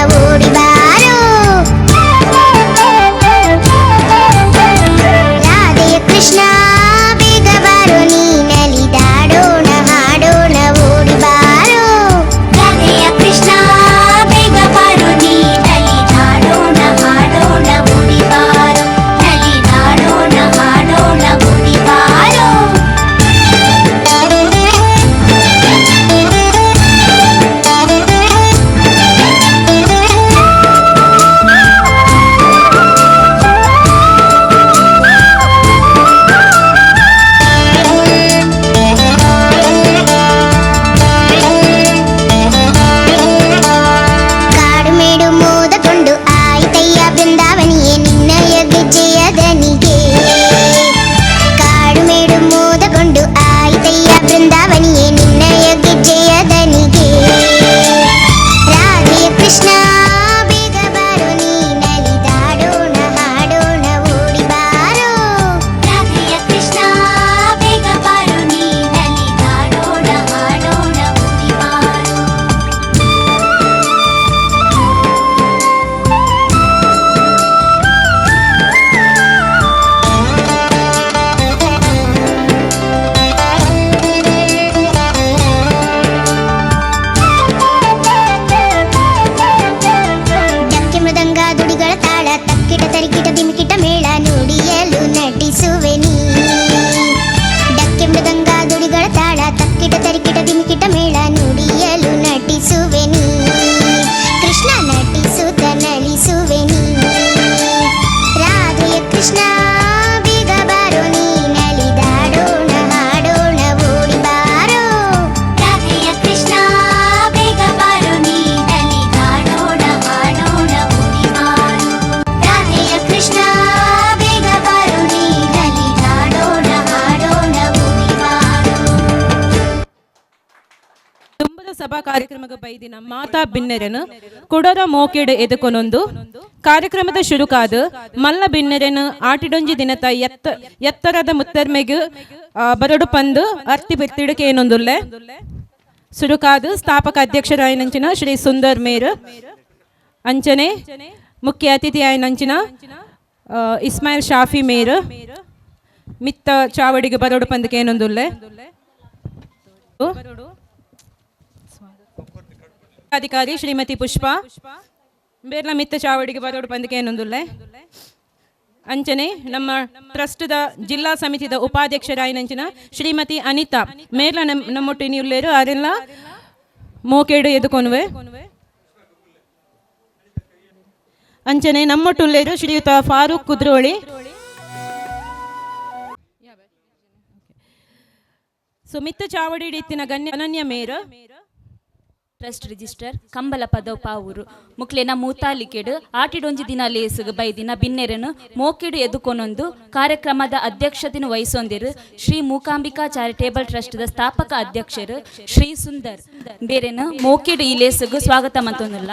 ಸಭಾ ಕಾರ್ಯಕ್ರಮಕ್ಕೆ ಬೈದಿನ ಮಾತಾ ಬಿನ್ನೆರೆನು ಕುಡರ ಮೋಕೆಡೆ ಎದುಕೊನೊಂದು ಕಾರ್ಯಕ್ರಮದ ಶುರುಕಾದ ಮಲ್ಲ ಬಿನ್ನೆರೆನು ಆಟಿಡೊಂಜಿ ದಿನತ ಎತ್ತರದ ಮುತ್ತರ್ಮೆಗೆ ಬರಡು ಪಂದು ಅರ್ತಿ ಬಿತ್ತಿಡಕ್ಕೆ ಏನೊಂದುಲ್ಲೆ ಸುರುಕಾದ ಸ್ಥಾಪಕ ಅಧ್ಯಕ್ಷರಾಯನಂಚಿನ ಶ್ರೀ ಸುಂದರ್ ಮೇರ್ ಅಂಚನೆ ಮುಖ್ಯ ಅತಿಥಿ ಆಯನಂಚಿನ ಇಸ್ಮಾಯಿಲ್ ಶಾಫಿ ಮೇರ್ ಮಿತ್ತ ಚಾವಡಿಗೆ ಬರೋಡು ಪಂದಕ್ಕೆ ಏನೊಂದುಲ್ಲೆ ಅಧಿಕಾರಿ ಶ್ರೀಮತಿ ಪುಷ್ಪಾ ಬೇರ್ಲ ಮಿತ್ತ ಚಾವಡಿಗೆ ಬರೋಡು ಪಂದಕ್ಕೆ ಏನೊಂದುಲ್ಲೆ ಅಂಚನೆ ನಮ್ಮ ಟ್ರಸ್ಟ್ದ ಜಿಲ್ಲಾ ಸಮಿತಿದ ಉಪಾಧ್ಯಕ್ಷರಾಯನಂಚಿನ ಶ್ರೀಮತಿ ಅನಿತಾ ಮೇರ್ಲ ನಮ್ಮೊಟ್ಟು ನೀವುಳ್ಳೇರು ಅವರೆಲ್ಲ ಮೋಕೇಡು ಎದುಕೊನುವೆ ಅಂಚನೆ ನಮ್ಮೊಟ್ಟುಳ್ಳೇರು ಶ್ರೀಯುತ ಫಾರೂಕ್ ಕುದ್ರೋಳಿ ಸುಮಿತ್ತ ಚಾವಡಿ ಇತ್ತಿನ ಗಣ್ಯ ಅನನ್ಯ ಮೇರ್ ಟ್ರಸ್ಟ್ ರಿಜಿಸ್ಟರ್ ಕಂಬಲ ಪದವ್ ಪಾವೂರು ಮುಕ್ಲೆನ ಮೂತಾಲಿಕೆಡು ಆಟಿಡೊಂಜಿ ದಿನ ಲೇಸುಗು ಬೈದಿನ ಬಿನ್ನೆರನು ಮೋಕೆಡು ಎದುಕೊನೊಂದು ಕಾರ್ಯಕ್ರಮದ ಅಧ್ಯಕ್ಷತೆಯನ್ನು ವಹಿಸೊಂದಿರು ಶ್ರೀ ಮೂಕಾಂಬಿಕಾ ಚಾರಿಟೇಬಲ್ ಟ್ರಸ್ಟ್ದ ಸ್ಥಾಪಕ ಅಧ್ಯಕ್ಷರು ಶ್ರೀ ಸುಂದರ್ ಬೇರೆನು ಮೋಕೆಡು ಈ ಲೇಸುಗು ಸ್ವಾಗತ ಮಂತೊಂದುಲ್ಲ.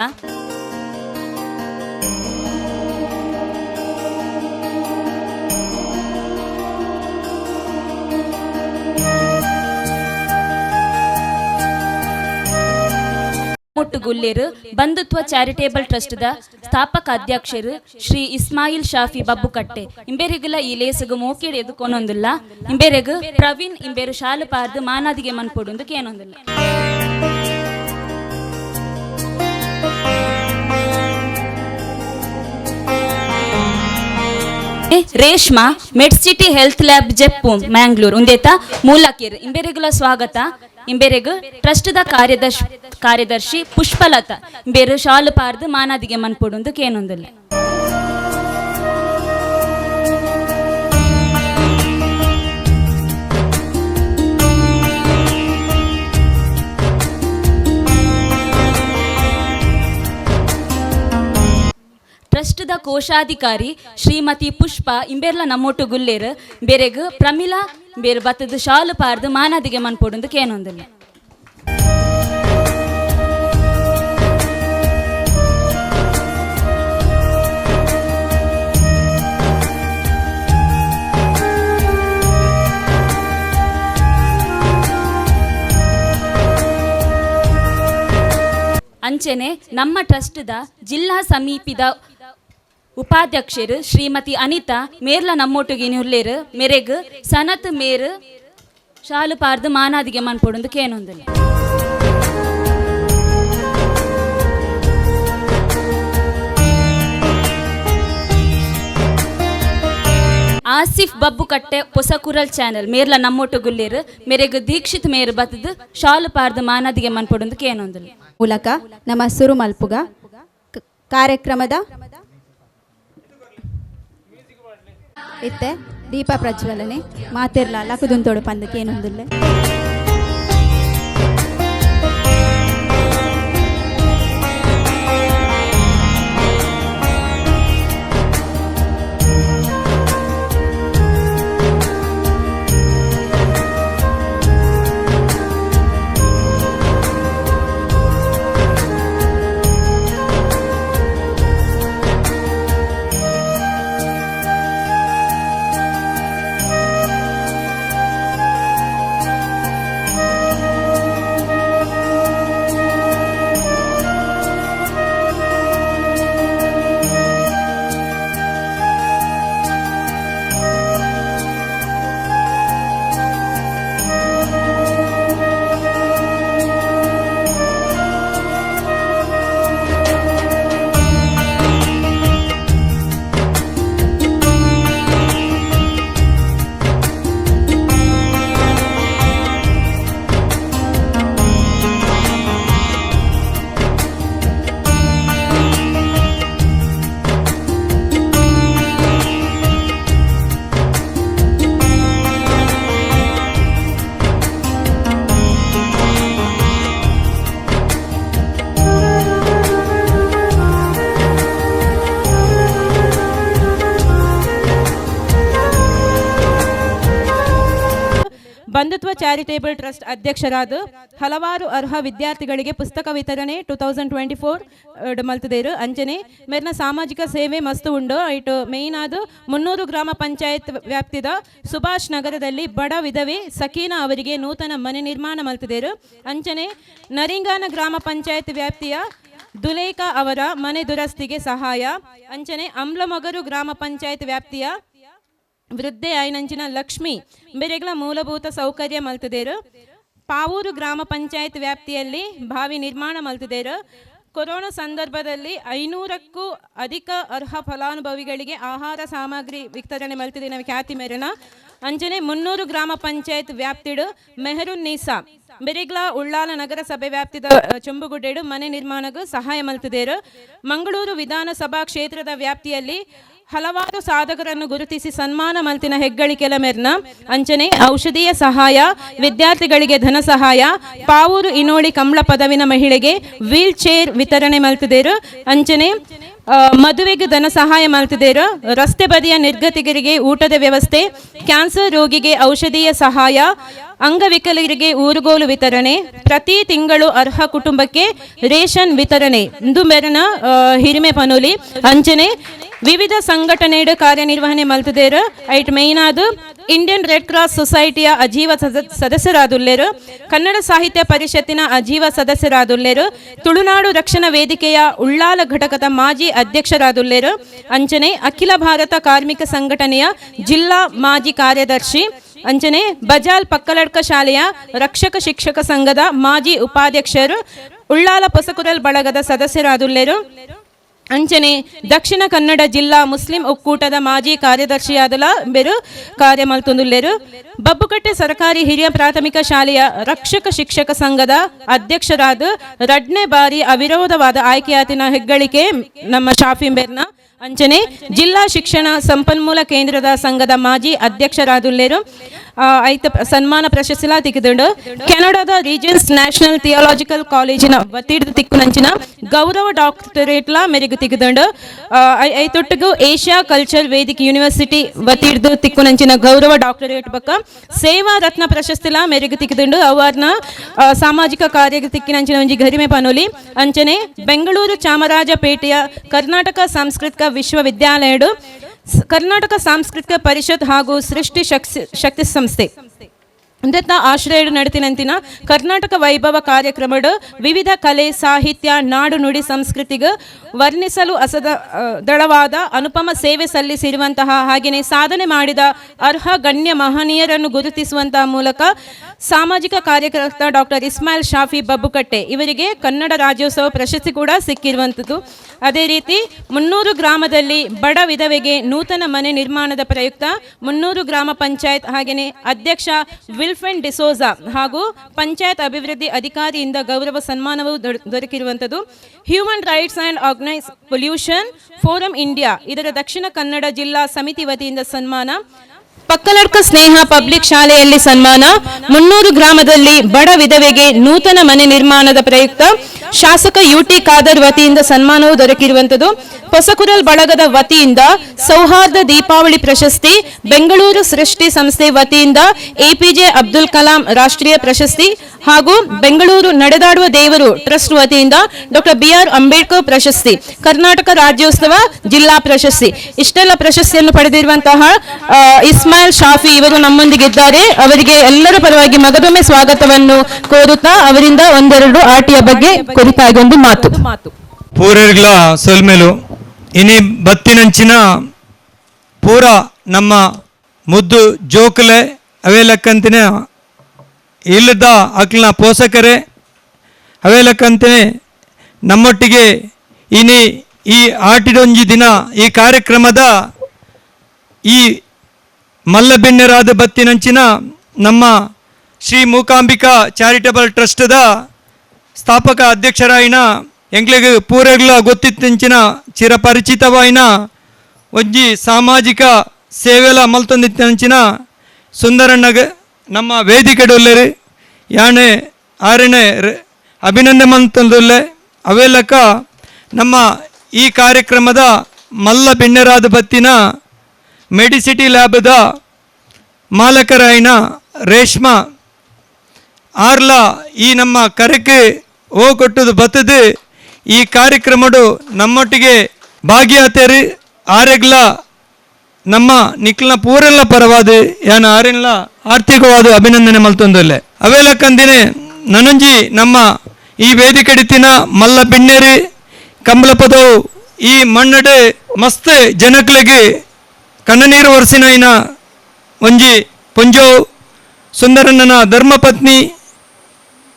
ಗುಲ್ಲೇರು ಬಂಧುತ್ವ ಚಾರಿಟೇಬಲ್ ಟ್ರಸ್ಟ್ದ ಸ್ಥಾಪಕ ಅಧ್ಯಕ್ಷರು ಶ್ರೀ ಇಸ್ಮಾಯಿಲ್ ಶಾಫಿ ಬಬ್ಬುಕಟ್ಟೆ ಇಂಬೇರೆಗುಲ ಈ ಲೇಸುಗು ಮೋಕೆಡು ಎದುಕೊನೊಂದುಲ್ಲ ಇಂಬೇರೆಗು ಪ್ರವೀಣ್ ಇಂಬೇರು ಶಾಲು ಪಾರ್ದು ಮಾನಾದಿಗೆ ಮನ್ಪೊಡುಂದು ಕೇನೊಂದುಲ್ಲ. Reshma med city health lab Jeppu Mangalore ಉಂದೇತ ಮೂಲಕೇರು ಇಂಬೇರೆಗುಲ ಸ್ವಾಗತ. ಇಂಬೇರೆಗು ಟ್ರಸ್ಟ್ದ ಕಾರ್ಯದರ್ಶಿ ಪುಷ್ಪಲತಾ ಇಂಬೇರು ಶಾಲು ಪಾರ್ದು ಮಾನಾದಿಗೆ ಮನ್ಪೊಡುಂದು ಕೇನೊಂದುಲ್ಲ. ಟ್ರಸ್ಟ್ದ ಕೋಶಾಧಿಕಾರಿ ಶ್ರೀಮತಿ ಪುಷ್ಪಾ ಇಂಬೇರ್ಲ ನಮ್ಮೊಟ್ಟು ಗುಲ್ಲೇರು ಬೇರೆಗು ಪ್ರಮಿಳಾ ಬೇರು ಬತ್ತದ ಶಾಲು ಪಾರ್ದು ಮಾನಾದಿಗೆ ಮನ್ಪೊಡುಂದು ಕೇನೊಂದಿಲ್ಲ. ಅಂಚನೆ ನಮ್ಮ ಟ್ರಸ್ಟ್ದ ಜಿಲ್ಲಾ ಸಮೀಪಿದ ಉಪಾಧ್ಯಕ್ಷರು ಶ್ರೀಮತಿ ಅನಿತಾ ಮೇರ್ಲ ನಮ್ಮೊಟ್ಟಿಗೆ ಹುಲ್ಲೇರು ಮೆರೆಗು ಸನತ್ ಮೇರು ಶಾಲು ಪಾರ್ದು ಮಾನಾದಿಗೆ ಮನ್ಪೊಡುಂದು ಕೇನೊಂದಿಲ್ಲ. ಆಸಿಫ್ ಬಬ್ಬು ಕಟ್ಟೆ ಪೊಸಕುರಲ್ ಚಾನೆಲ್ ಮೇರ್ಲ ನಮ್ಮೊಟ್ಟು ಗುಲ್ಲೇರು ಮೆರೆಗು ದೀಕ್ಷಿತ್ ಮೇರು ಬತ್ತದು ಶಾಲು ಪಾರ್ದು ಮಾನಾದಿಗೆ ಮನ್ಪೊಡುಂದು ಕೇನೊಂದಿಲ್ಲ. ಮೂಲಕ ನಮ್ಮ ಸುರು ಮಲ್ಪುಗ ಕಾರ್ಯಕ್ರಮದ ಇತ್ತೆ ದೀಪ ಪ್ರಜ್ವಲನೆ ಮಾತೆರ್ಲ ಲಕುದುಂತೋಡು ಪಂದಕ್ಕೆ ಏನೊಂದಿಲ್ಲ. ಬಂಧುತ್ವ ಚಾರಿಟೇಬಲ್ ಟ್ರಸ್ಟ್ ಅಧ್ಯಕ್ಷರಾದ ಹಲವಾರು ಅರ್ಹ ವಿದ್ಯಾರ್ಥಿಗಳಿಗೆ ಪುಸ್ತಕ ವಿತರಣೆ 2024 ಮಲ್ತದೇರು ಅಂಚನೆ ಮೇರ್ನ ಸಾಮಾಜಿಕ ಸೇವೆ ಮಸ್ತು ಉಂಡು ಇಟ್ಟು ಮೇಯ್ನ್ ಆದ 300 ಗ್ರಾಮ ಪಂಚಾಯತ್ ವ್ಯಾಪ್ತಿದ ಸುಭಾಷ್ ನಗರದಲ್ಲಿ ಬಡ ವಿಧವೆ ಸಕೀನಾ ಅವರಿಗೆ ನೂತನ ಮನೆ ನಿರ್ಮಾಣ ಮಲ್ತದೇರು ಅಂಚನೆ ನರಿಂಗಾನ ಗ್ರಾಮ ಪಂಚಾಯತ್ ವ್ಯಾಪ್ತಿಯ ದುಲೇಖಾ ಅವರ ಮನೆ ದುರಸ್ತಿಗೆ ಸಹಾಯ ಅಂಚನೆ ಅಮ್ಲಮೊಗರು ಗ್ರಾಮ ಪಂಚಾಯತ್ ವ್ಯಾಪ್ತಿಯ ವೃದ್ಧೆ ಆಯ್ನಂಚಿನ ಲಕ್ಷ್ಮಿ ಬೇರೆಗಳ ಮೂಲಭೂತ ಸೌಕರ್ಯ ಮಲ್ತದೇರು ಪಾವೂರು ಗ್ರಾಮ ಪಂಚಾಯತ್ ವ್ಯಾಪ್ತಿಯಲ್ಲಿ ಬಾವಿ ನಿರ್ಮಾಣ ಮಲ್ತದೇರು ಕೊರೋನಾ ಸಂದರ್ಭದಲ್ಲಿ 500ಕ್ಕೂ ಅಧಿಕ ಅರ್ಹ ಫಲಾನುಭವಿಗಳಿಗೆ ಆಹಾರ ಸಾಮಗ್ರಿ ವಿತರಣೆ ಮಲ್ತಿದೆ ನಾವು ಖ್ಯಾತಿ ಮೇರೆನ ಅಂಜನೆ 300 ಗ್ರಾಮ ಪಂಚಾಯತ್ ವ್ಯಾಪ್ತಿಡು ಮೆಹರುನ್ ನೀಸಾ ಬೆರಿಗ್ಲ ಉಳ್ಳಾಲ ನಗರಸಭೆ ವ್ಯಾಪ್ತಿದ ಚೊಂಬುಗುಡ್ಡೆಡು ಮನೆ ನಿರ್ಮಾಣಕ್ಕೂ ಸಹಾಯ ಮಲ್ತಿದೇರು ಮಂಗಳೂರು ವಿಧಾನಸಭಾ ಕ್ಷೇತ್ರದ ವ್ಯಾಪ್ತಿಯಲ್ಲಿ ಹಲವಾರು ಸಾಧಕರನ್ನು ಗುರುತಿಸಿ ಸನ್ಮಾನ ಮಲ್ತಿನ ಹೆಗ್ಗಳಿಕೆಲ ಮೆರ್ನ ಅಂಚನೆ ಔಷಧೀಯ ಸಹಾಯ ವಿದ್ಯಾರ್ಥಿಗಳಿಗೆ ಧನ ಸಹಾಯ ಪಾವೂರು ಇನೋಳಿ ಕಂಬಳ ಪದವಿನ ಮಹಿಳೆಗೆ ವೀಲ್ ಚೇರ್ ವಿತರಣೆ ಮಲ್ತಿದೇರು ಅಂಚನೆ ಮದುವೆಗೆ ಧನ ಸಹಾಯ ಮಲ್ತಿದೇರು ರಸ್ತೆ ಬದಿಯ ನಿರ್ಗತಿಗರಿಗೆ ಊಟದ ವ್ಯವಸ್ಥೆ ಕ್ಯಾನ್ಸರ್ ರೋಗಿಗೆ ಔಷಧೀಯ ಸಹಾಯ ಅಂಗವಿಕಲರಿಗೆ ಊರುಗೋಲು ವಿತರಣೆ ಪ್ರತಿ ತಿಂಗಳು ಅರ್ಹ ಕುಟುಂಬಕ್ಕೆ ರೇಷನ್ ವಿತರಣೆ ಇಂದು ಮೆರನ ಹಿರಿಮೆ ಪನೋಲಿ ಅಂಚನೆ ವಿವಿಧ ಸಂಘಟನೆಯ ಕಾರ್ಯನಿರ್ವಹಣೆ ಮಲ್ತದೇರು ಐಟ್ ಮೇಯ್ನ್ ಆದ ಇಂಡಿಯನ್ ರೆಡ್ ಕ್ರಾಸ್ ಸೊಸೈಟಿಯ ಅಜೀವ ಸದಸ್ಯರಾದುಲ್ಲೇರು ಕನ್ನಡ ಸಾಹಿತ್ಯ ಪರಿಷತ್ತಿನ ಅಜೀವ ಸದಸ್ಯರಾದುಲ್ಲೇರು ತುಳುನಾಡು ರಕ್ಷಣಾ ವೇದಿಕೆಯ ಉಳ್ಳಾಲ ಘಟಕದ ಮಾಜಿ ಅಧ್ಯಕ್ಷರಾದುಲ್ಲೇರು ಅಂಚನೆ ಅಖಿಲ ಭಾರತ ಕಾರ್ಮಿಕ ಸಂಘಟನೆಯ ಜಿಲ್ಲಾ ಮಾಜಿ ಕಾರ್ಯದರ್ಶಿ ಅಂಚನೆ ಬಜಾಲ್ ಪಕ್ಕಲಡ್ಕ ಶಾಲೆಯ ರಕ್ಷಕ ಶಿಕ್ಷಕ ಸಂಘದ ಮಾಜಿ ಉಪಾಧ್ಯಕ್ಷರು ಉಳ್ಳಾಲ ಪೊಸಕುರಲ್ ಬಳಗದ ಸದಸ್ಯರಾದುಲ್ಲೇರು ಅಂಚನೆ ದಕ್ಷಿಣ ಕನ್ನಡ ಜಿಲ್ಲಾ ಮುಸ್ಲಿಂ ಒಕ್ಕೂಟದ ಮಾಜಿ ಕಾರ್ಯದರ್ಶಿಯಾದಲ ಬೆರು ಕಾರ್ಯ ಮಲ್ತೊಂದುಲ್ಲೇರು ಬಬ್ಬುಕಟ್ಟೆ ಸರ್ಕಾರಿ ಹಿರಿಯ ಪ್ರಾಥಮಿಕ ಶಾಲೆಯ ರಕ್ಷಕ ಶಿಕ್ಷಕ ಸಂಘದ ಅಧ್ಯಕ್ಷರಾದ 2ನೇ ಬಾರಿ ಅವಿರೋಧವಾದ ಆಯ್ಕೆಯಾತಿನ ಹೆಗ್ಗಳಿಕೆ ನಮ್ಮ ಶಾಫಿಂಬೆರ್ನ ಅಂಚನೆ ಜಿಲ್ಲಾ ಶಿಕ್ಷಣ ಸಂಪನ್ಮೂಲ ಕೇಂದ್ರದ ಸಂಘದ ಮಾಜಿ ಅಧ್ಯಕ್ಷರಾದುಲ್ಲೇರು ಐತ ಸನ್ಮಾನ ಪ್ರಶಸ್ತಿಲ ತಿಕ್ಕಿದುಂಡು ಕೆನಡಾದ ರೀಜನ್ಸ್ ನ್ಯಾಷನಲ್ ಥಿಯಾಲಜಿಕಲ್ ಕಾಲೇಜಿನ ವತಿಡ್ದು ತಿಕ್ಕುನಂಚಿನ ಗೌರವ ಡಾಕ್ಟರೇಟ್ಲ ಮೆರುಗು ತಿಕ್ಕಿದುಂಡು ಐತೊಟ್ಟಿಗೂ ಏಷ್ಯಾ ಕಲ್ಚರ್ ವೇದಿಕೆ ಯೂನಿವರ್ಸಿಟಿ ವತಿಡ್ದು ತಿಕ್ಕುನಂಚಿನ ಗೌರವ ಡಾಕ್ಟರೇಟ್ ಬಕ್ಕ ಸೇವಾ ರತ್ನ ಪ್ರಶಸ್ತಿಲ ಮೆರುಗು ತಿಕ್ಕಿದುಂಡು ಅವಾರ್ನ ಸಾಮಾಜಿಕ ಕಾರ್ಯ ತಿಕ್ಕಿನಂಚಿನ ಒಂಜಿ ಗರಿಮೆ ಪನೋಲಿ ಅಂಚನೆ ಬೆಂಗಳೂರು ಚಾಮರಾಜಪೇಟೆಯ ಕರ್ನಾಟಕ ಸಾಂಸ್ಕೃತಿಕ ವಿಶ್ವವಿದ್ಯಾಲಯಡು ಕರ್ನಾಟಕ ಸಾಂಸ್ಕೃತಿಕ ಪರಿಷತ್ ಹಾಗೂ ಸೃಷ್ಟಿ ಶಕ್ತಿ ಸಂಸ್ಥೆ ಇಂಥ ಆಶ್ರಯ ನಡತಿನಂತಿನ ಕರ್ನಾಟಕ ವೈಭವ ಕಾರ್ಯಕ್ರಮಡು ವಿವಿಧ ಕಲೆ ಸಾಹಿತ್ಯ ನಾಡು ನುಡಿ ಸಂಸ್ಕೃತಿಗೆ ವರ್ಣಿಸಲು ದಳವಾದ ಅನುಪಮ ಸೇವೆ ಸಲ್ಲಿಸಿರುವಂತಹ ಹಾಗೆಯೇ ಸಾಧನೆ ಮಾಡಿದ ಅರ್ಹ ಗಣ್ಯ ಮಹನೀಯರನ್ನು ಗುರುತಿಸುವಂತಹ ಮೂಲಕ ಸಾಮಾಜಿಕ ಕಾರ್ಯಕರ್ತ ಡಾಕ್ಟರ್ ಇಸ್ಮಾಯಿಲ್ ಶಾಫಿ ಬಬ್ಬುಕಟ್ಟೆ ಇವರಿಗೆ ಕನ್ನಡ ರಾಜ್ಯೋತ್ಸವ ಪ್ರಶಸ್ತಿ ಕೂಡ ಸಿಕ್ಕಿರುವಂಥದ್ದು. ಅದೇ ರೀತಿ 300 ಗ್ರಾಮದಲ್ಲಿ ಬಡ ವಿಧವೆಗೆ ನೂತನ ಮನೆ ನಿರ್ಮಾಣದ ಪ್ರಯುಕ್ತ 300 ಗ್ರಾಮ ಪಂಚಾಯತ್ ಹಾಗೆಯೇ ಅಧ್ಯಕ್ಷ ವಿಲ್ಫೆನ್ ಡಿಸೋಜಾ ಹಾಗೂ ಪಂಚಾಯತ್ ಅಭಿವೃದ್ಧಿ ಅಧಿಕಾರಿಯಿಂದ ಗೌರವ ಸನ್ಮಾನವೂ ದೊರಕಿರುವಂಥದ್ದು. Human rights and organise pollution forum India ಇದರ ದಕ್ಷಿಣ ಕನ್ನಡ ಜಿಲ್ಲಾ ಸಮಿತಿ ವತಿಯಿಂದ ಸನ್ಮಾನ. ಪಕ್ಕಲಡ್ಕ ಸ್ನೇಹ ಪಬ್ಲಿಕ್ ಶಾಲೆಯಲ್ಲಿ ಸನ್ಮಾನ. 300 ಗ್ರಾಮದಲ್ಲಿ ಬಡ ವಿಧವೆಗೆ ನೂತನ ಮನೆ ನಿರ್ಮಾಣದ ಪ್ರಯುಕ್ತ ಶಾಸಕ ಯುಟಿ ಖಾದರ್ ವತಿಯಿಂದ ಸನ್ಮಾನವೂ ದೊರಕಿರುವಂಥದ್ದು. ಹೊಸಕುರಲ್ ಬಳಗದ ವತಿಯಿಂದ ಸೌಹಾರ್ದ ದೀಪಾವಳಿ ಪ್ರಶಸ್ತಿ, ಬೆಂಗಳೂರು ಸೃಷ್ಟಿ ಸಂಸ್ಥೆ ವತಿಯಿಂದ ಎಪಿಜೆ ಅಬ್ದುಲ್ ಕಲಾಂ ರಾಷ್ಟ್ರೀಯ ಪ್ರಶಸ್ತಿ ಹಾಗೂ ಬೆಂಗಳೂರು ನಡೆದಾಡುವ ದೇವರು ಟ್ರಸ್ಟ್ ವತಿಯಿಂದ ಡಾಕ್ಟರ್ BR ಅಂಬೇಡ್ಕರ್ ಪ್ರಶಸ್ತಿ, ಕರ್ನಾಟಕ ರಾಜ್ಯೋತ್ಸವ ಜಿಲ್ಲಾ ಪ್ರಶಸ್ತಿ ಇಷ್ಟೆಲ್ಲ ಪ್ರಶಸ್ತಿಯನ್ನು ಪಡೆದಿರುವಂತಹ ಇಸ್ಮಾಯಿಲ್ ಶಾಫಿ ಇವರು ನಮ್ಮೊಂದಿಗಿದ್ದಾರೆ. ಅವರಿಗೆ ಎಲ್ಲರ ಪರವಾಗಿ ಮಗದೊಮ್ಮೆ ಸ್ವಾಗತವನ್ನು ಕೋರುತ್ತಾ ಅವರಿಂದ ಒಂದೆರಡು ಆಟಿಯ ಬಗ್ಗೆ ಕುರಿತಾಗಿ ಒಂದು ಮಾತು. ಪೂರೈರ್ಗಳ ಸೊಲ್ಮೆಲು ಇನಿ ಬತ್ತಿನಂಚಿನ ಪೂರ ನಮ್ಮ ಮುದ್ದು ಜೋಕಲೆ ಅವೇಲಕ್ಕಂತಿನ ಇಲ್ಲದ ಅಕ್ಲನ ಪೋಷಕರೇ ಅವೇಲಕ್ಕಂತೆ ನಮ್ಮೊಟ್ಟಿಗೆ ಇನಿ ಈ ಆಟಿಡೊಂಜಿ ದಿನ ಈ ಕಾರ್ಯಕ್ರಮದ ಈ ಮಲ್ಲಬೆನ್ನೆರಾದ ಬತ್ತಿನಂಚಿನ ನಮ್ಮ ಶ್ರೀ ಮೂಕಾಂಬಿಕಾ ಚಾರಿಟಬಲ್ ಟ್ರಸ್ಟ್ದ ಸ್ಥಾಪಕ ಅಧ್ಯಕ್ಷರಾಯಿನ ಎಂಗ್ಲೆಗ್ ಪೂರೆಗ್ಲ ಗೊತ್ತಿತ್ತಿಂಚಿನ ಚಿರಪರಿಚಿತವಾಯಿನ ಒಂಜಿ ಸಾಮಾಜಿಕ ಸೇವೆಲ ಮಲ್ತೊಂದಿತ್ತಿನಂಚಿನ ಸುಂದರಣ್ಣಗ ನಮ್ಮ ವೇದಿಕೆಡೊಲ್ಲೆರು ಯಾಣೆ ಆರನೇ ಅಭಿನಂದನೆ ಮಂತೊಲ್ಲೆ ಅವೆಲ್ಲಕ ನಮ್ಮ ಈ ಕಾರ್ಯಕ್ರಮದ ಮಲ್ಲ ಬೆನ್ನೆರಾದ ಬತ್ತಿನ ಮೆಡಿಸಿಟಿ ಲ್ಯಾಬ್ದ ಮಾಲಕರಾಯಿನ ರೇಷ್ಮಾ ಆರ್ಲ ಈ ನಮ್ಮ ಕರೆಕ್ಕೆ ಕೊಟ್ಟದು ಬತ್ತದು ಈ ಕಾರ್ಯಕ್ರಮಡು ನಮ್ಮೊಟ್ಟಿಗೆ ಭಾಗಿಯಾತೇರಿ ಆರೆಗ್ಲ ನಮ್ಮ ನಿಕ್ಲನ ಪೂರೆಲ್ಲ ಪರವಾದ ಯಾನ ಆರೆಲ್ಲ ಆರ್ಥಿಕವಾದ ಅಭಿನಂದನೆ ಮಲ್ತೊಂದಲ್ಲೇ ಅವೇಲಕ್ಕಂದಿನೇ ನನಂಜಿ ನಮ್ಮ ಈ ವೇದಿಕೆಡಿತಿನ ಮಲ್ಲ ಬಿಣ್ಣೇರಿ ಕಂಬಳಪದವು ಈ ಮಣ್ಣಡೆ ಮಸ್ತ್ ಜನಕ್ಲೆಗೆ ಕಣ್ಣನೀರು ಒರೆಸಿನ ಇನ ಒಂಜಿ ಪುಂಜೋ ಸುಂದರಣ್ಣನ ಧರ್ಮಪತ್ನಿ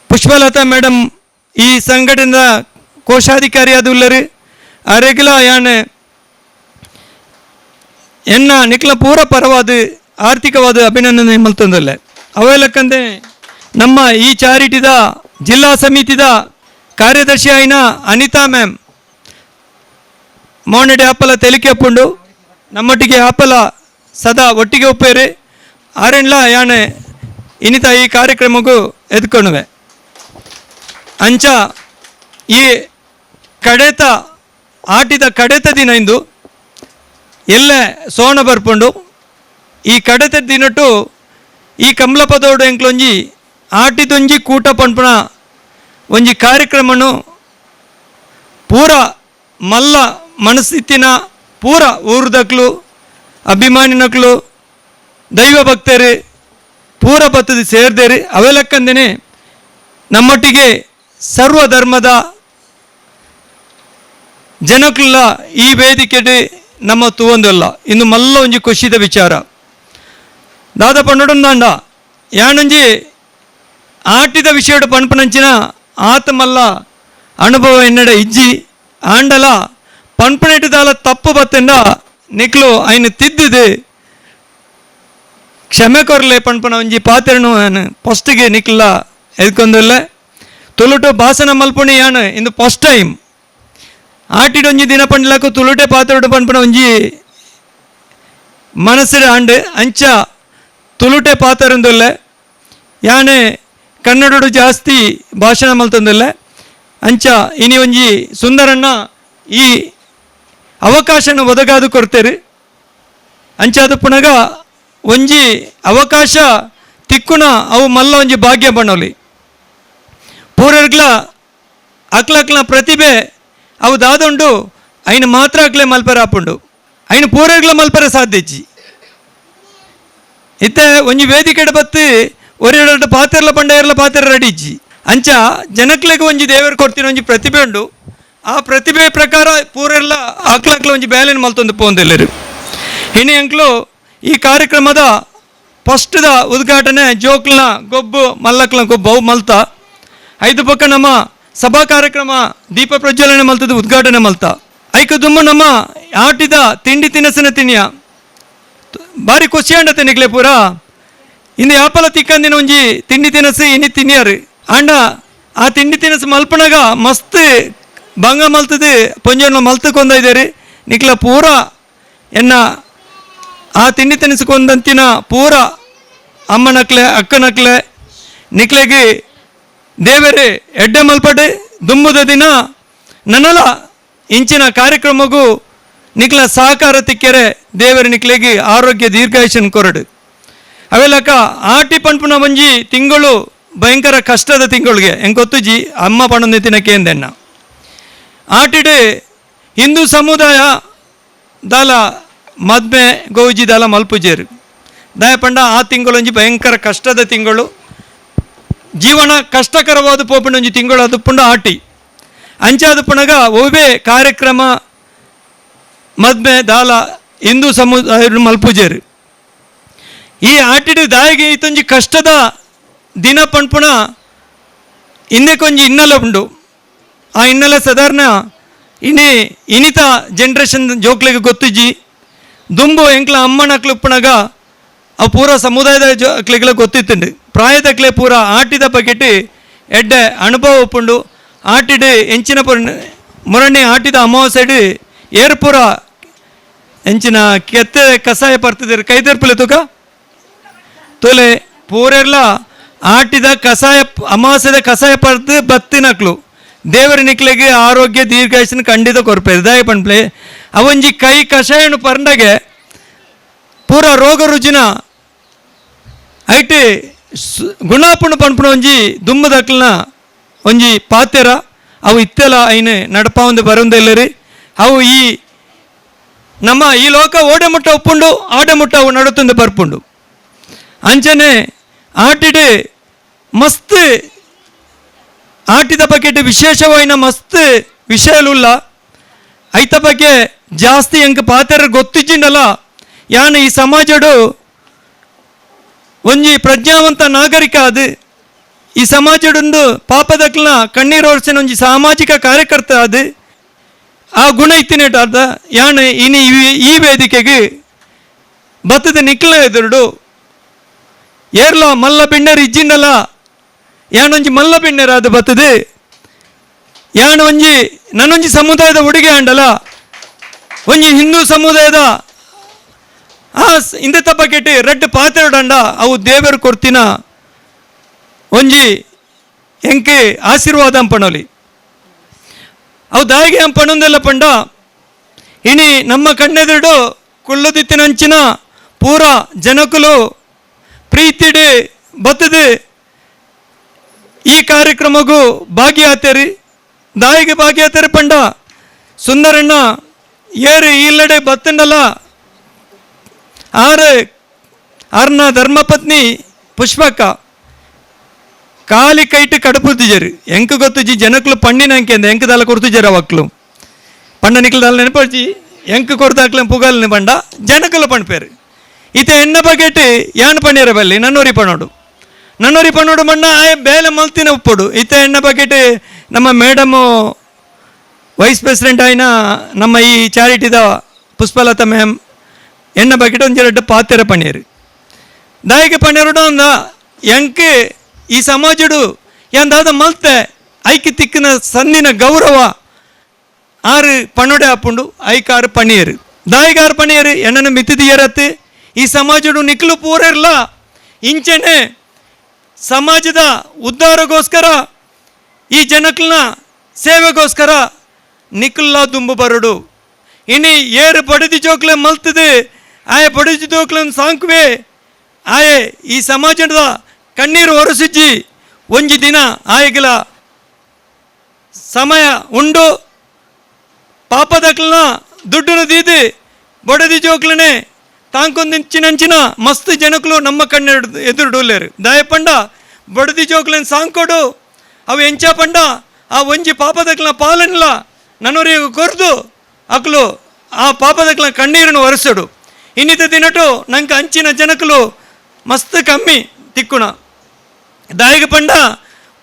ಪುಷ್ಪಲತಾ ಮೇಡಮ್ ಈ ಸಂಘಟನೆದ ಕೋಶಾಧಿಕಾರಿಯಾದುಲ್ಲರು ಅರೆಗಿಲ ಯಾನೆ ಎನ್ನ ನಿಕ್ಲ ಪೂರ ಪರವಾದ ಆರ್ಥಿಕವಾದ ಅಭಿನಂದನೆ ಮಲ್ತೊಂದಲ್ಲೇ ಅವೇಲಕ್ಕಂದೆ ನಮ್ಮ ಈ ಚಾರಿಟಿದ ಜಿಲ್ಲಾ ಸಮಿತಿದ ಕಾರ್ಯದರ್ಶಿ ಆಯ್ನ ಅನಿತಾ ಮ್ಯಾಮ್ ಮೋನಡೆ ಆಪಲ ತೆಲಿಕೆ ಅಪ್ಪುಂಡು ನಮ್ಮೊಟ್ಟಿಗೆ ಆಪಲ ಸದಾ ಒಟ್ಟಿಗೆ ಒಪ್ಪೇರಿ ಆರೆಂಡ್ಲ ಯಾನೆ ಇನಿತ ಈ ಕಾರ್ಯಕ್ರಮಕ್ಕೂ ಎದ್ಕೊಳುವೆ ಅಂಚ ಈ ಕಡೆತ ಆಟಿದ ಕಡೆತ ದಿನ ಇಂದು ಎಲ್ಲೇ ಸೋಣ ಬರ್ಪುಂಡು ಈ ಕಡೆತ ದಿನಟ್ಟು ಈ ಕಂಬಳಪದೋಡು ಎಂಕ್ಲೊಂಜಿ ಆಟಿದೊಂಜಿ ಕೂಟ ಪಂಪುನ ಒಂಜಿ ಕಾರ್ಯಕ್ರಮನು ಪೂರ ಮಲ್ಲ ಮನಸ್ಥಿತಿನ ಪೂರ ಊರ್ದಕ್ಲು ಅಭಿಮಾನಿನಕ್ಲು ದೈವ ಭಕ್ತರು ಪೂರ ಬತ್ತದು ಸೇರ್ದೇರಿ ಅವೆಲಕ್ಕಂದೇನೆ ನಮ್ಮೊಟ್ಟಿಗೆ ಸರ್ವ ಧರ್ಮದ ಜನಕ್ಲ ಈ ವೇದಿಕೆಡೆ ನಮ್ಮ ತೂವೊಂದಲ್ಲ ಇನ್ನು ಮಲ್ಲ ಒಂಜಿ ಖುಷಿದ ವಿಚಾರ ದಾದ ಪಂಡೊಂದಾಂಡ ಯಾನಂಜಿ ಆಟಿದ ವಿಷಯಡು ಪನ್ಪನಂಚಿನ ಆತ ಮಲ್ಲ ಅನುಭವ ಎನ್ನಡ ಇಜ್ಜಿ ಆಂಡಲ ಪನ್ಪನೆಟ್ಟಿದಾಲ ತಪ್ಪು ಬತ್ತೆಂಡ ನಿಕ್ಲು ಐನು ತಿದ್ದಿದೆ ಕ್ಷಮೆ ಕೊರಲೆ ಪನ್ಪನ ಒಂಜಿ ಪಾತ್ರೆನು ಫಸ್ಟಿಗೆ ನಿಕ್ಲ ಎದ್ಕೊಂದಲ್ಲೇ ತುಳುಟು ಭಾಷಣ ಮಲ್ಪುಣಿ ಯಾನು ಇಂದು ಫಸ್ಟ್ ಟೈಮ್ ಆಟಿಡೊಂಜಿ ದಿನ ಪಂಡ್ಲಕು ತುಳುಟೆ ಪಾತ್ರೆ ಪನ್ಪನ ಒಂಜಿ ಮನಸ್ಸಿನ ಆಂಡು ಅಂಚ ತುಳುಟೆ ಪಾತ್ರಂದಲ್ಲೇ ಯಾನೆ ಕನ್ನಡಡು ಜಾಸ್ತಿ ಭಾಷಣ ಮಲ್ತಂದಲ್ಲೇ ಅಂಚ ಇನಿ ಒಂಜಿ ಸುಂದರಣ್ಣ ಈ ಅವಕಾಶನ ಒದಗಾದು ಕೊಡ್ತೇರಿ ಅಂಚಾದ ಪುನಗ ಒಂಜಿ ಅವಕಾಶ ತಿಕ್ಕುನ ಅವು ಮಲ್ಲ ಒಂಜಿ ಭಾಗ್ಯ ಬಣ್ಣವಲಿ ಪೂರರ್ಗ್ಲ ಅಕ್ಲಕ್ಲ ಪ್ರತಿಭೆ ಅವು ದಾದುಂಡು ಐನು ಮಾತ್ರ ಅಕ್ಲೆ ಮಲ್ಪರ ಆಪುಂಡು ಐನು ಪೂರರ್ಗ್ಲ ಮಲ್ಪರ ಸಾಧ್ಯಜ್ಜಿ ಇತ್ತೆ ಒಂಜಿ ವೇದಿಕೆಡ್ ಬತ್ತಿ ಒರೆರಡು ಪಾತ್ರೆಲ ಪಂಡ ಪಾತ್ರೆ ರೆಡಿ ಇಜ್ಜಿ ಅಂಚ ಜನಕ್ಲೆಗೆ ಒಂಜಿ ದೇವರು ಕೊಡ್ತಿನ ಒಂಜಿ ಪ್ರತಿಭೆ ಉಂಡು ಆ ಪ್ರತಿಭೆ ಪ್ರಕಾರ ಪೂರೆಲ್ಲ ಆಕ್ಲಕ್ಲ ಒಂಜಿ ಬ್ಯಾಲೆನ್ ಮಲ್ತೊಂದು ಪೋಂದೆಲ್ಲರು ಇನ್ನು ಎಂಕ್ಲು ಈ ಕಾರ್ಯಕ್ರಮದ ಫಸ್ಟ್ದ ಉದ್ಘಾಟನೆ ಜೋಕ್ಲನ ಗೊಬ್ಬು ಮಲ್ಲಕ್ಲ ಗೊಬ್ಬು ಅವು ಮಲ್ತ ಐದು ಪಕ್ಕ ನಮ್ಮ ಸಭಾ ಕಾರ್ಯಕ್ರಮ ದೀಪ ಪ್ರಜ್ವಲನೆ ಮಲ್ತದ ಉದ್ಘಾಟನೆ ಮಲ್ತ ಐಕ ದುಮ್ಮ ನಮ್ಮ ಆಟಿದ ತಿಂಡಿ ತಿನಸಿನ ತಿನ್ನಿಯ ಭಾರಿ ಖುಷಿ ಅಂಡತೆ ನಿಗ್ಲೆ ಪೂರ ಇಂದು ಯಾಪಲ ತಿಕ್ಕಂದಿನ ಒಂಜಿ ತಿಂಡಿ ತಿನಸು ಇನಿ ತಿನ್ನಿಯಾರು ಆಂಡ ಆ ತಿಂಡಿ ತಿನಸು ಮಲ್ಪನಾಗ ಮಸ್ತ್ ಭಂಗ ಮಲ್ತದು ಪೊಂಜನ ಮಲ್ತಕೊಂದಿದ್ದೀರಿ ನಿಕ್ಲ ಪೂರ ಎನ್ನ ಆ ತಿಂಡಿ ತಿನಿಸ್ಕೊಂದಂತಿನ ಪೂರ ಅಮ್ಮನಕ್ಲೆ ಅಕ್ಕನಕ್ಲೆ ನಿಕ್ಲೆಗೆ ದೇವರೇ ಎಡ್ಡೆ ಮಲ್ಪಡೆ ದುಂಬುದ ದಿನ ನನಲ ಇಂಚಿನ ಕಾರ್ಯಕ್ರಮಗೂ ನಿಕ್ಲ ಸಹಕಾರ ತಿಕ್ಕೆರೆ ದೇವರ ನಿಕ್ಲೆಗೆ ಆರೋಗ್ಯ ದೀರ್ಘಾಯುಷನ್ ಕೊರಡು ಅವೆಲ್ಲಕ ಆಟಿ ಪಂಪುನ ಒಂಜಿ ತಿಂಗಳು ಭಯಂಕರ ಕಷ್ಟದ ತಿಂಗಳಿಗೆ ಹೆಂಗೊತ್ತುಜಿ ಅಮ್ಮ ಪಣೊಂದು ತಿನ್ನಕೇಂದೆನ್ನ ಆಟಿಡೆ ಹಿಂದೂ ಸಮುದಾಯ ದಾಲ ಮದ್ಮೆ ಗೌಜಿ ದಾಲ ಮಲ್ಪುಜೇರು ದಯ ಪಂಡ ಆ ತಿಂಗಳು ಒಂಜಿ ಭಯಂಕರ ಕಷ್ಟದ ತಿಂಗಳು ಜೀವನ ಕಷ್ಟಕರವಾದ ಪೋಪುಂಡ ಒಂಜಿ ತಿಂಗಳು ಅದು ಪುಂಡ ಆಟಿ ಅಂಚಾದ ಪುಣಗ ಒವ್ವೇ ಕಾರ್ಯಕ್ರಮ ಮದ್ಮೆ ದಾಲ ಹಿಂದೂ ಸಮುದಾಯ ಮಲ್ಪುಜೇರು ಈ ಆಟಿಡು ದಾಯಿಗೆ ಇತ್ತೊಂಜಿ ಕಷ್ಟದ ದಿನ ಪಂಪುಣ ಇನ್ನೆಕೊಂಜಿ ಹಿನ್ನೆಲೆ ಉಂಡು ಆ ಹಿನ್ನೆಲೆ ಸಾಧಾರಣ ಇನಿತ ಜನ್ರೇಷನ್ ಜೋಕ್ಲಿಗೆ ಗೊತ್ತುಜ್ಜಿ ದುಂಬು ಎಂಕ್ಲ ಅಮ್ಮನಕ್ಲು ಉಪ್ಪಣಗ ಅವು ಪೂರ ಸಮುದಾಯದ ಜೋಕ್ಲಿಗೆಲ್ಲ ಗೊತ್ತಿತ್ತುಂಡು ಪ್ರಾಯದಕ್ಲೆ ಪೂರ ಆಟಿದ ಬಗೆಟ್ ಎಡ್ಡೆ ಅನುಭವ ಉಪ್ಪುಂಡು ಆಟಿಡು ಎಂಚಿನ ಮುರಣಿ ಆಟಿದ ಅಮಾವಾಸ್ಯೆಡು ಏರ್ಪುರ ಎಂಚಿನ ಕೆತ್ತೆ ಕಸಾಯ ಪರ್ತಿದ್ರು ಕೈದರ್ಪುಲೆ ತುಕ ತೋಲೆ ಪೂರೆಲ್ಲ ಆಟಿದ ಕಸಾಯ ಅಮಾವಾಸ್ಯದ ಕಸಾಯ ಪರ್ದು ಬತ್ತಿನಕ್ಲು ದೇವರ ನಿಕ್ಲೆಗೆ ಆರೋಗ್ಯ ದೀರ್ಘಾಯುಷನ ಖಂಡಿತ ಕೊರ್ಪೇರು ದಯ ಪಂಪ್ಲೆ ಅವೊಂಜಿ ಕೈ ಕಷಾಯನು ಪರ್ಂಡಗೆ ಪೂರ ರೋಗ ರುಜಿನ ಐಟಿ ಗುಣಾಪುಣ ಪನ್ಪುಣ ಒಂಜಿ ದುಮ್ಮದಕ್ಲನ ಒಂಜಿ ಪಾತೆರ ಅವು ಇತ್ತೆಲ ಐನು ನಡಪಾವಂದು ಬರೋದಿಲ್ಲರಿ ಅವು ಈ ನಮ್ಮ ಈ ಲೋಕ ಓಡೆ ಮುಟ್ಟ ಉಪ್ಪುಂಡು ಆಡೆ ಮುಟ್ಟ ಅವು ನಡುತ್ತಂದು ಬರ್ಪುಂಡು ಅಂಚನೆ ಆಟಿಡು ಮಸ್ತ್ ಆಟಿದ ಬಗ್ಗೆ ವಿಶೇಷವಾಯಿನ ಮಸ್ತ್ ವಿಷಯಲುಲ್ಲ ಐತ ಬಗ್ಗೆ ಜಾಸ್ತಿ ಎಂಕ್ ಪಾತೆರ ಗೊತ್ತಿಜ್ಜಿಂಡಲ್ಲ ಯಾನು ಈ ಸಮಾಜಡು ಒಂಜಿ ಪ್ರಜ್ಞಾವಂತ ನಾಗರಿಕ ಅದು ಈ ಸಮಾಜಡೊಂದು ಪಾಪದಕ್ಲನ ಕಣ್ಣೀರು ಒರೆಸಿನ ಒಂಜಿ ಸಾಮಾಜಿಕ ಕಾರ್ಯಕರ್ತ ಅದು ಆ ಗುಣ ಇತ್ತಿನೇಟ ಅರ್ಧ ಯಾನು ಇನಿ ಈ ವೇದಿಕೆಗೆ ಬತ್ತದ ನಿಕ್ಲ ಎದುರುಡು ಏರ್ಲ ಮಲ್ಲ ಬಿಣ್ಣರು ಇಜ್ಜಿಂಡಲ್ಲ ಯಾನೊಂಜಿ ಮಲ್ಲ ಬಿಣ್ಣರ ಅದು ಬತ್ತದು ಯಾನು ಒಂಜಿ ನನ್ನೊಂಜಿ ಸಮುದಾಯದ ಹುಡುಗಿ ಆಂಡಲ ಒಂಜಿ ಹಿಂದೂ ಸಮುದಾಯದ ಆ ಇಂದೆತ್ತ ಬಕೆಟ್ ರೆಡ್ ಪಾತ್ರೆಡಂಡ ಅವು ದೇವರು ಕೊಡ್ತಿನ ಒಂಜಿ ಎಂಕೆ ಆಶೀರ್ವಾದ ಅಂಪಣೋಲಿ ಅವು ದಾಯಿಗೆ ಅಂಪಣೊಂದೆಲ್ಲ ಪಂಡ ಇನಿ ನಮ್ಮ ಕಣ್ಣೆದುರು ಕುಳ್ಳುದಿತ್ತಿನಂಚಿನ ಪೂರ ಜನಕುಲು ಪ್ರೀತಿಡಿ ಬತ್ತದು ಈ ಕಾರ್ಯಕ್ರಮಗೂ ಭಾಗಿಯಾತೇರಿ ದಾಯಿಗೆ ಭಾಗಿಯಾತೇರಿ ಪಂಡ ಸುಂದರಣ್ಣ ಏರು ಇಲ್ಲಡೆ ಬತ್ತಂಡಲ್ಲ ಆರ್ನ ಧರ್ಮಪತ್ನಿ ಪುಷ್ಪಕ್ಕ ಕಾಲಿ ಕೈಟ್ ಕಡಪುತ್ತಿಜರು ಎಂಕ ಗೊತ್ತುಜಿ ಜನಕ್ಲು ಪಣ್ಣಿನ ಅಂಕೆ ಅಂದ ಎಂಕದಲ್ಲ ಕೊಡ್ತಿಜರ ಅವಕ್ಲು ಪಂಡ ನಿಕ್ಲದಲ್ಲ ನೆನಪಡ್ಜಿ ಎಂಕ ಕೊಡ್ದಾಕ್ಲ ಪುಗಲ್ನ ಪಂಡ ಜನಕಲು ಪಣ್ಪೇರು ಈತ ಎಣ್ಣ ಬಗೆಟ್ ಯಾನ್ ಪಣ್ಣಿಯರ ಬಲ್ಲಿ ನನ್ನೂರಿ ಪಣ್ಣೋಡು ಮಣ್ಣ ಆಯ ಬೇಲೆ ಮಲ್ತಿನ ಉಪ್ಪೋಡು ಈತ ಎಣ್ಣ ಬಗೆಟ್ ನಮ್ಮ ಮೇಡಮು ವೈಸ್ ಪ್ರೆಸಿಡೆಂಟ್ ಆಯ್ನ ನಮ್ಮ ಈ ಚಾರಿಟಿದ ಪುಷ್ಪಲತಾ ಮ್ಯಾಮ್ ಎಣ್ಣ ಬಕೆಟ್ ಒಂದು ಎರಡು ಪಾತೆರ ಪಣ್ಣಿಯರು ದಾಯಿಗೆ ಪಣ್ಣಿಯರು ಅಂದ ಎಂಕೆ ಈ ಸಮಾಜಡು ಎಂದಾದ ಮಲ್ತೆ ಐಕಿ ತಿಕ್ಕಿನ ಸಂದಿನ ಗೌರವ ಆರು ಪಣ್ಣೊಡೆ ಹಾಪುಂಡು ಐಕಾರು ಪಣಿಯರು ದಾಯಿಗಾರು ಪಣಿಯರು ಎಣ್ಣನ ಮಿತಿದಿಯರತ್ತೆ ಈ ಸಮಾಜಡು ನಿಕ್ಲು ಪೂರ ಇರಲ್ಲ ಇಂಚೆನೆ ಸಮಾಜದ ಉದ್ಧಾರಗೋಸ್ಕರ ಈ ಜನಕ್ಲನ ಸೇವೆಗೋಸ್ಕರ ನಿಕ್ಲ ದುಂಬು ಬರಡು ಇನಿ ಏರು ಬಡದಿ ಜೋಕ್ಲೆ ಮಲ್ತದೆ ಆಯ ಬಡದಿ ಜೋಕ್ಲನ್ ಸಾಂಕ್ವೆ ಆಯೆ ಈ ಸಮಾಜದ ಕಣ್ಣೀರು ಒರೆಸಿಜ್ಜಿ ಒಂಜಿ ದಿನ ಆಯಗಲ ಸಮಯ ಉಂಡು ಪಾಪದಕ್ಲನ ದುಡ್ಡನ್ನು ದೀದಿ ಬಡದಿ ಜೋಕ್ಲನೆ ತಾಂಕೊಂದಿಂಚಿನಂಚಿನ ಮಸ್ತ್ ಜನಕಲು ನಮ್ಮ ಕಣ್ಣೆರಡು ಎದುರುಡುಲ್ಲೇರು ದಾಯಪಂಡ ಬಡದಿ ಜೋಕ್ಲನ್ ಸಾಂಕೋಡು ಅವು ಎಂಚ ಪಂಡ ಆ ಒಂಜಿ ಪಾಪದಕ್ಲನ ಪಾಲನಿಲ್ಲ ನನ್ನೂರಿಗೆ ಕೊರ್ದು ಅಕ್ಲು ಆ ಪಾಪದಕ್ಲನ ಕಣ್ಣೀರನ್ನು ಒರೆಸಡು ಇನ್ನಿತ ದಿನಟು ನಂಗೆ ಅಂಚಿನ ಜನಕಲು ಮಸ್ತ್ ಕಮ್ಮಿ ತಿಕ್ಕುಣ ದಾಯಿಗೆ ಪಂಡ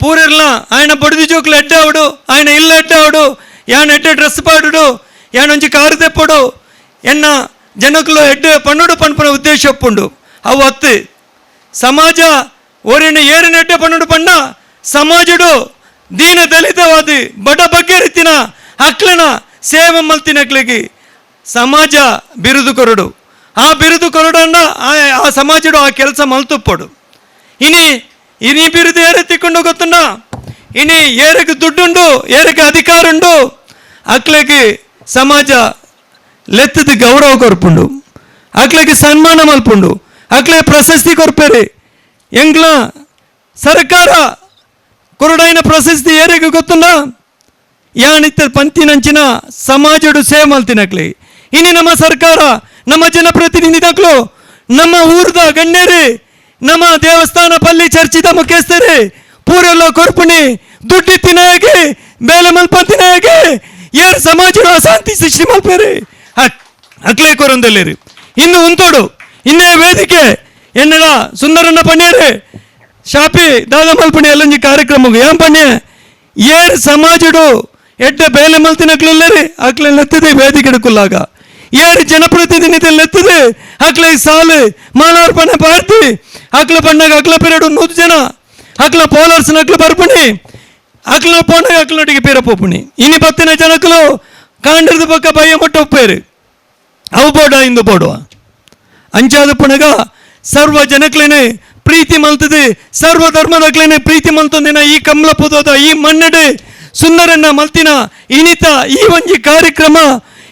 ಪೂರರ್ಲ ఆయన ಬಡದಿ ಜೋಕ್ಲು ಎಡ್ಡ ಅವಡು ఆయన ಇಲ್ಲ ಎಡ್ಡ ಅವಡು ಯಾನ್ ಎಡ್ಡ ಡ್ರೆಸ್ ಪಾಡುಡು ಯಾನೊಂಜಿ ಕಾರು ತೆಪ್ಪಡು ಎನ್ನ ಜನಕಲು ಎಡ್ಡ ಪಣ್ಣುಡು ಪನ್ಪನ ಉದ್ದೇಶ ಒಪ್ಪುಂಡು ಅವು ಹತ್ತು ಸಮಾಜ ಓರಿನ ಏರಿನ ಎಡ್ಡ ಪಣ್ಣುಡು ಪಂಡ ಸಮಾಜಡು ದೀನ ದಲಿತವಾದಿ ಬಡ ಬಗ್ಗೆ ರೀತಿನ ಅಕ್ಲನ ಸೇವೆ ಮಲ್ತಿನಕ್ಲಿಗೆ ಸಮಾಜ ಬಿರುದು ಕೊರಡು ಆ ಬಿರುದು ಕೊರಡಂಡ ಆ ಸಮಾಜಡು ಆ ಕೆಲಸ ಮಲ್ತುಪ್ಪಡು ಇನಿ ಬಿರುದು ಏರೆತ್ತಿಕೊಂಡು ಗೊತ್ತುಂಡ ಇನಿ ಏರಕ್ಕೆ ದುಡ್ಡುಂಡು ಏರಕ್ಕೆ ಅಧಿಕಾರ ಉಂಡು ಅಕ್ಲೆಗೆ ಸಮಾಜ ಲೆತ್ತದ ಗೌರವ ಕೊರ್ಪುಂಡು ಅಕ್ಲೆಗೆ ಸನ್ಮಾನ ಮಲ್ಪುಂಡು ಅಕ್ಲೆ ಪ್ರಶಸ್ತಿ ಕೊರ್ಪೇರಿ ಎಂಗ್ಲ ಸರ್ಕಾರ ಕೊರಡೈನ ಪ್ರಶಸ್ತಿ ಏರಿಗೆ ಗೊತ್ತುಂಡ ಯಾನಿತ್ತ ಪಂತಿನಂಚಿನ ಸಮಾಜಡು ಸೇವೆ ಮಲ್ತಿನಕ್ಲಿ ಇನಿ ನಮ್ಮ ಸರ್ಕಾರ ನಮ್ಮ ಜನಪ್ರತಿನಿಧಿಗಳು ನಮ್ಮ ಊರ್ದ ಗಣ್ಯರಿ ನಮ್ಮ ದೇವಸ್ಥಾನ ಪಲ್ಲಿ ಚರ್ಚಿದ ಮುಖ್ಯಸ್ಥರೇ ಪೂರೆಲ್ಲ ಕೊರ್ಪುಣಿ ದುಡ್ಡಿ ತಿನ್ನಾಗಿ ಬೇಲೆ ಮಲ್ಪಂತಿನಾಗಿ ಏರ್ ಸಮಾಜಡು ಅಶಾಂತಿ ಸೃಷ್ಟಿ ಮಲ್ಪೇರಿ ಅಕ್ಲೇ ಕೊರೊಂದಲ್ಲೇರಿ ಇನ್ನು ಉಂತೋಡು ಇನ್ನೇ ವೇದಿಕೆ ಎನ್ನೆಲ್ಲ ಸುಂದರನ್ನ ಪಣ್ಯರೇ ಶಾಪಿ ದಾದ ಮಲ್ಪಣಿ ಎಲ್ಲಂಜಿ ಕಾರ್ಯಕ್ರಮಗೂ ಏನ್ ಪಣ್ಯ ಏರ್ ಸಮಾಜಡು ಎಡ್ಡ ಬೇಲೆ ಮಲ್ತಿನಕ್ಲೆಲ್ಲರಿ ಅಕ್ಲೆ ಲೆತ್ತದೆ ವೇದಿಕೆ ಕುಲ್ಲಾಗ ಏರು ಜನಪ್ರತಿನಿಧಿ ಲೆತ್ತದೆ ಅಕ್ಲೆ ಸಾಲು ಮಾಲಾರ್ಪಣೆ ಪಾರ್ತಿ ಅಕ್ಲ ಪಣ್ಣಾಗ ಅಕ್ಲ ಪೀರಿಯಡ್ 100 ಜನ ಅಕ್ಲ ಪೋಲರ್ಸ್ ಅಕ್ಲ ಬರ್ಪಣಿ ಅಕ್ಲ ಪೋಣಾಗ ಅಕ್ಲೊಟ್ಟಿಗೆ ಪೀರ ಪೋಪುಣಿ ಇನಿ ಬತ್ತಿನ ಜನಕಲು ಕಾಂಡ್ರದ ಪಕ್ಕ ಬಯ್ಯ ಮಟ್ಟ ಉಪ್ಪೇರು ಅವು ಬೋಡ ಇಂದು ಬೋಡುವ ಅಂಚಾದ ಪುಣಗ ಸರ್ವ ಜನಕ್ಲೇನೆ ಪ್ರೀತಿ ಮಲ್ತದೆ ಸರ್ವ ಧರ್ಮದಕ್ಲೇನೆ ಪ್ರೀತಿ ಮಲ್ತಂದಿನ ಈ ಕಮಲಪುದೋದ ಈ ಮಣ್ಣೆಡೆ ಸುಂದರನ್ನ ಮಲ್ತಿನ ಇನಿತ ಈ ಒಂಜಿ ಕಾರ್ಯಕ್ರಮ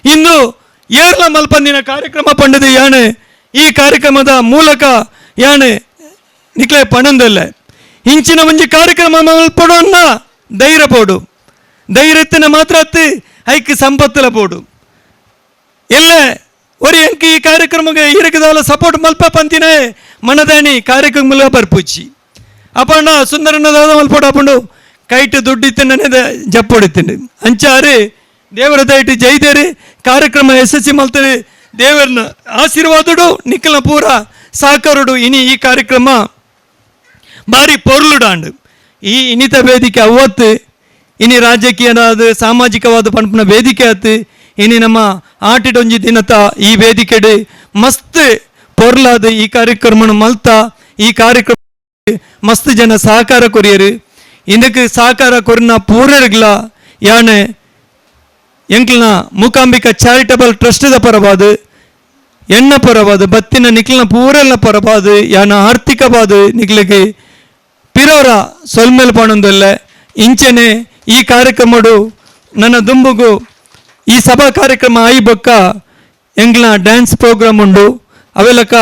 ಇಂದು ಏರ್ಲ ಮಲ್ಪಂದಿನ ಕಾರ್ಯಕ್ರಮ ಪಂಡದೆ ಯಾಣೆ ಈ ಕಾರ್ಯಕ್ರಮದ ಮೂಲಕ ಯಾಣೆ ನಿಕ್ಲೆ ಪಣಂದಲ್ಲ ಇಂಚಿನ ಮುಂಜಿ ಕಾರ್ಯಕ್ರಮ ಮಲ್ಪಡೋನ್ನ ಧೈರ್ಯ ಪೋಡು ಧೈರ್ಯತ್ತಿನ ಮಾತ್ರ ಅತ್ತು ಐಕ್ ಸಂಪತ್ತಲ ಪೋಡು ಎಲ್ಲ ஒரு ಎಂಕಿ ಈ ಕಾರ್ಯಕ್ರಮಕ್ಕೆ ಇರಕದಾಲ ಸಪೋರ್ಟ್ ಮಲ್ಪ ಪಂತಿನೇ ಮನದಾನಿ ಕಾರ್ಯಕ್ರಮ ಬರ್ಪುಚ್ಚಿ ಅಪ್ಪಣ್ಣ ಸುಂದರನದಾದ ಮಲ್ಪೋಡು ಅಪ್ಪಂಡು ಕೈಟ್ ದುಡ್ಡಿತ್ತಿನ ಜಪ್ಪೊಡಿತೀನಿ ಅಂಚಾರು ದೇವರ ದಯಟಿ ಜೈದೇರಿ ಕಾರ್ಯಕ್ರಮ ಯಶಸ್ವಿ ಮಲ್ತಾರೆ ದೇವರನ್ನ ಆಶೀರ್ವಾದಡು ನಿಖಲ ಪೂರ ಸಾಕರುಡು ಇನಿ ಈ ಕಾರ್ಯಕ್ರಮ ಭಾರಿ ಪೊರ್ಲುಡಾಂಡು ಈ ಇನಿತ ವೇದಿಕೆ ಅವತ್ತು ಇನಿ ರಾಜಕೀಯವಾದ ಸಾಮಾಜಿಕವಾದ ಪಂಪನ ವೇದಿಕೆ ಆತು ಇನಿ ನಮ್ಮ ಆಟಿಡೊಂಜಿ ದಿನತ ಈ ವೇದಿಕೆಡು ಮಸ್ತ್ ಪೊರ್ಲಾದ ಈ ಕಾರ್ಯಕ್ರಮ ಮಲ್ತ ಈ ಕಾರ್ಯಕ್ರಮ ಮಸ್ತ್ ಜನ ಸಹಕಾರ ಕೊರಿಯರು ಇದಕ್ಕೆ ಸಹಕಾರ ಕೊರಿನ ಪೂರರ್ಗಳ ಯಾನೆ ಎಂಕ್ಲನ ಮೂಕಾಂಬಿಕಾ ಚಾರಿಟಬಲ್ ಟ್ರಸ್ಟ್ದ ಪರವಾದ ಎಣ್ಣ ಪರವಾದ ಬತ್ತಿನ ನಿಕ್ಲನ ಪೂರೆಲ್ಲ ಪರವಾದ ಯಾನ ಆರ್ಥಿಕವಾದ ನಿಕ್ಲಿಗೆ ಪಿರೋರ ಸೊಲ್ಮೇಲೆ ಪಣೊಂದಲ್ಲ ಇಂಚೆನೆ ಈ ಕಾರ್ಯಕ್ರಮಡು ನನ್ನ ದುಂಬುಗು ಈ ಸಭಾ ಕಾರ್ಯಕ್ರಮ ಆಯಿ ಬೊಕ್ಕ ಎಂಗ್ಲ ಡ್ಯಾನ್ಸ್ ಪ್ರೋಗ್ರಾಮ್ ಉಂಡು ಅವೆಲ್ಲಕ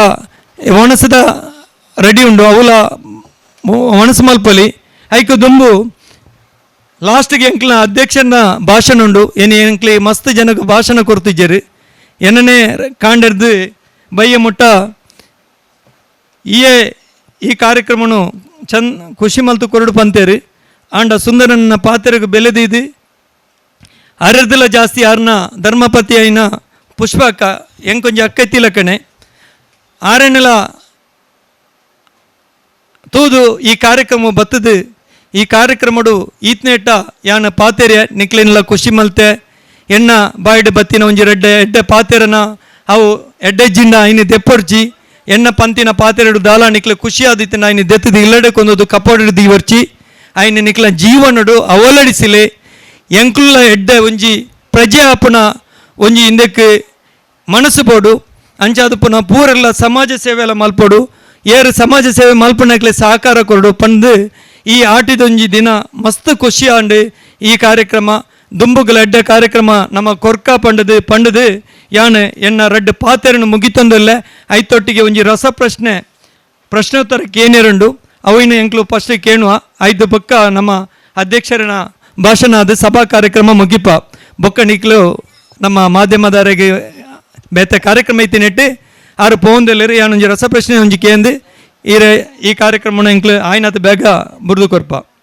ಒಣಸದ ರೆಡಿ ಉಂಡು ಅವಲ ಒಣಸು ಮಲ್ಪಲಿ ಐಕು ದುಂಬು ಲಾಸ್ಟ್ಗೆ ಎಂಕ್ಲ ಅಧ್ಯಕ್ಷನ ಭಾಷಣ ಉಂಡು ಎಂಕ್ಲಿ ಮಸ್ತ್ ಜನಕ್ಕೆ ಭಾಷಣ ಕೊಡ್ತಿದ್ದೀರಿ ಏನನೇ ಕಾಂಡರ್ದು ಬಯ್ಯ ಮುಟ್ಟ ಈ ಕಾರ್ಯಕ್ರಮನು ಚಂದ ಖುಷಿ ಮಲ್ತು ಕೊರಡು ಪಂತೇರಿ ಆಂಡ ಸುಂದರನ ಪಾತ್ರೆಗೆ ಬೆಲೆದಿದ್ದು ಅರ್ಧಲ ಜಾಸ್ತಿ ಯಾರನ್ನ ಧರ್ಮಪತಿ అయిన ಪುಷ್ಪಕ್ಕ ಎಂಕೊಂಜಿ ಅಕ್ಕತ್ತಿಲ ಕಣೆ ಆರೆಣ್ಣಲ ತೂದು ಈ ಕಾರ್ಯಕ್ರಮ ಬತ್ತದು ಈ ಕಾರ್ಯಕ್ರಮಡು ಈತ್ನೇಟ ಯಾನ ಪಾತೆರೆ ನಿಕ್ಲೆನ್ಲ ಖುಷಿ ಮಲ್ತೆ ಎಣ್ಣ ಬಾಯ್ಡ್ ಬತ್ತಿನ ಒಂಜಿ ಎಡ್ಡೆ ಪಾತೆರನ ಅವು ಎಡ್ಡೆಜ್ಜಿಂಡ ಐನಿ ದೆಪ್ಪೊಡ್ಚಿ ಎಣ್ಣ ಪಂತಿನ ಪಾತೆರೆಡು ದಾಲ ನಿಕ್ಲೆ ಖುಷಿ ಆದಿತ್ತಿನ ಐನಿ ದೆತ್ತದು ಇಲ್ಲಡೆ ಕೊಂದದು ಕಪ್ಪೊಡಿದು ಇವರ್ಚಿ ಐನಿ ನಿಕ್ಲ ಜೀವನಡು ಅವಲಡಿಸಿಲೆ ಎಂಕ್ಲ ಎಡ್ಡೆ ಒಂಜಿ ಪ್ರಜೆ ಆಪುನ ಒಂಜಿ ಇಂದಕ್ಕೆ ಮನಸ್ಸು ಬೋಡು ಅಂಚಾದು ಪುನಃ ಪೂರೆಲ್ಲ ಸಮಾಜ ಸೇವೆ ಎಲ್ಲ ಮಲ್ಪೋಡು ಏರು ಸಮಾಜ ಸೇವೆ ಮಲ್ಪನಕ್ಲೆ ಸಹಕಾರ ಕೊರಡು ಪಂದು ಈ ಆಟಿದೊಂಜಿ ದಿನ ಮಸ್ತ್ ಖುಷಿ ಆಂಡು ಈ ಕಾರ್ಯಕ್ರಮ ದುಂಬುಗಳ ಎಡ್ಡೆ ಕಾರ್ಯಕ್ರಮ ನಮ್ಮ ಕೊರ್ಕ ಪಂಡದು ಯಾನೆ ಎನ್ನ ರೆಡ್ ಪಾತೆರನ್ನು ಮುಗಿತಂದಲ್ಲೇ ಐತೊಟ್ಟಿಗೆ ಒಂಜಿ ರಸ ಪ್ರಶ್ನೋತ್ತರಕ್ಕೆ ಏನೇರುಂಡು ಅವಿನ ಎಂಕ್ಲು ಫಸ್ಟ್ ಕೇಳುವ ಐದು ಬೊಕ್ಕ ನಮ್ಮ ಅಧ್ಯಕ್ಷರನ ಭಾಷಣ ಅದು ಸಭಾ ಕಾರ್ಯಕ್ರಮ ಮುಗಿಪ ಬೊಕ್ಕ ನಿಕ್ಲು ನಮ್ಮ ಮಾಧ್ಯಮದಾರಿಗೆ ಬೇತೆ ಕಾರ್ಯಕ್ರಮ ಐತಿ ನೆಟ್ಟು ಆರು ಪೋಂದೆಲ್ಲರು ಯಾನೊಂಜಿ ರಸಪ್ರಶ್ನೆ ಒಂಜಿ ಕೇಂದು ಈ ಕಾರ್ಯಕ್ರಮನ ಎಂಕ್ಲು ಆಯ್ನದು ಬೇಗ ಬುರ್ದು ಕೊರ್ಪ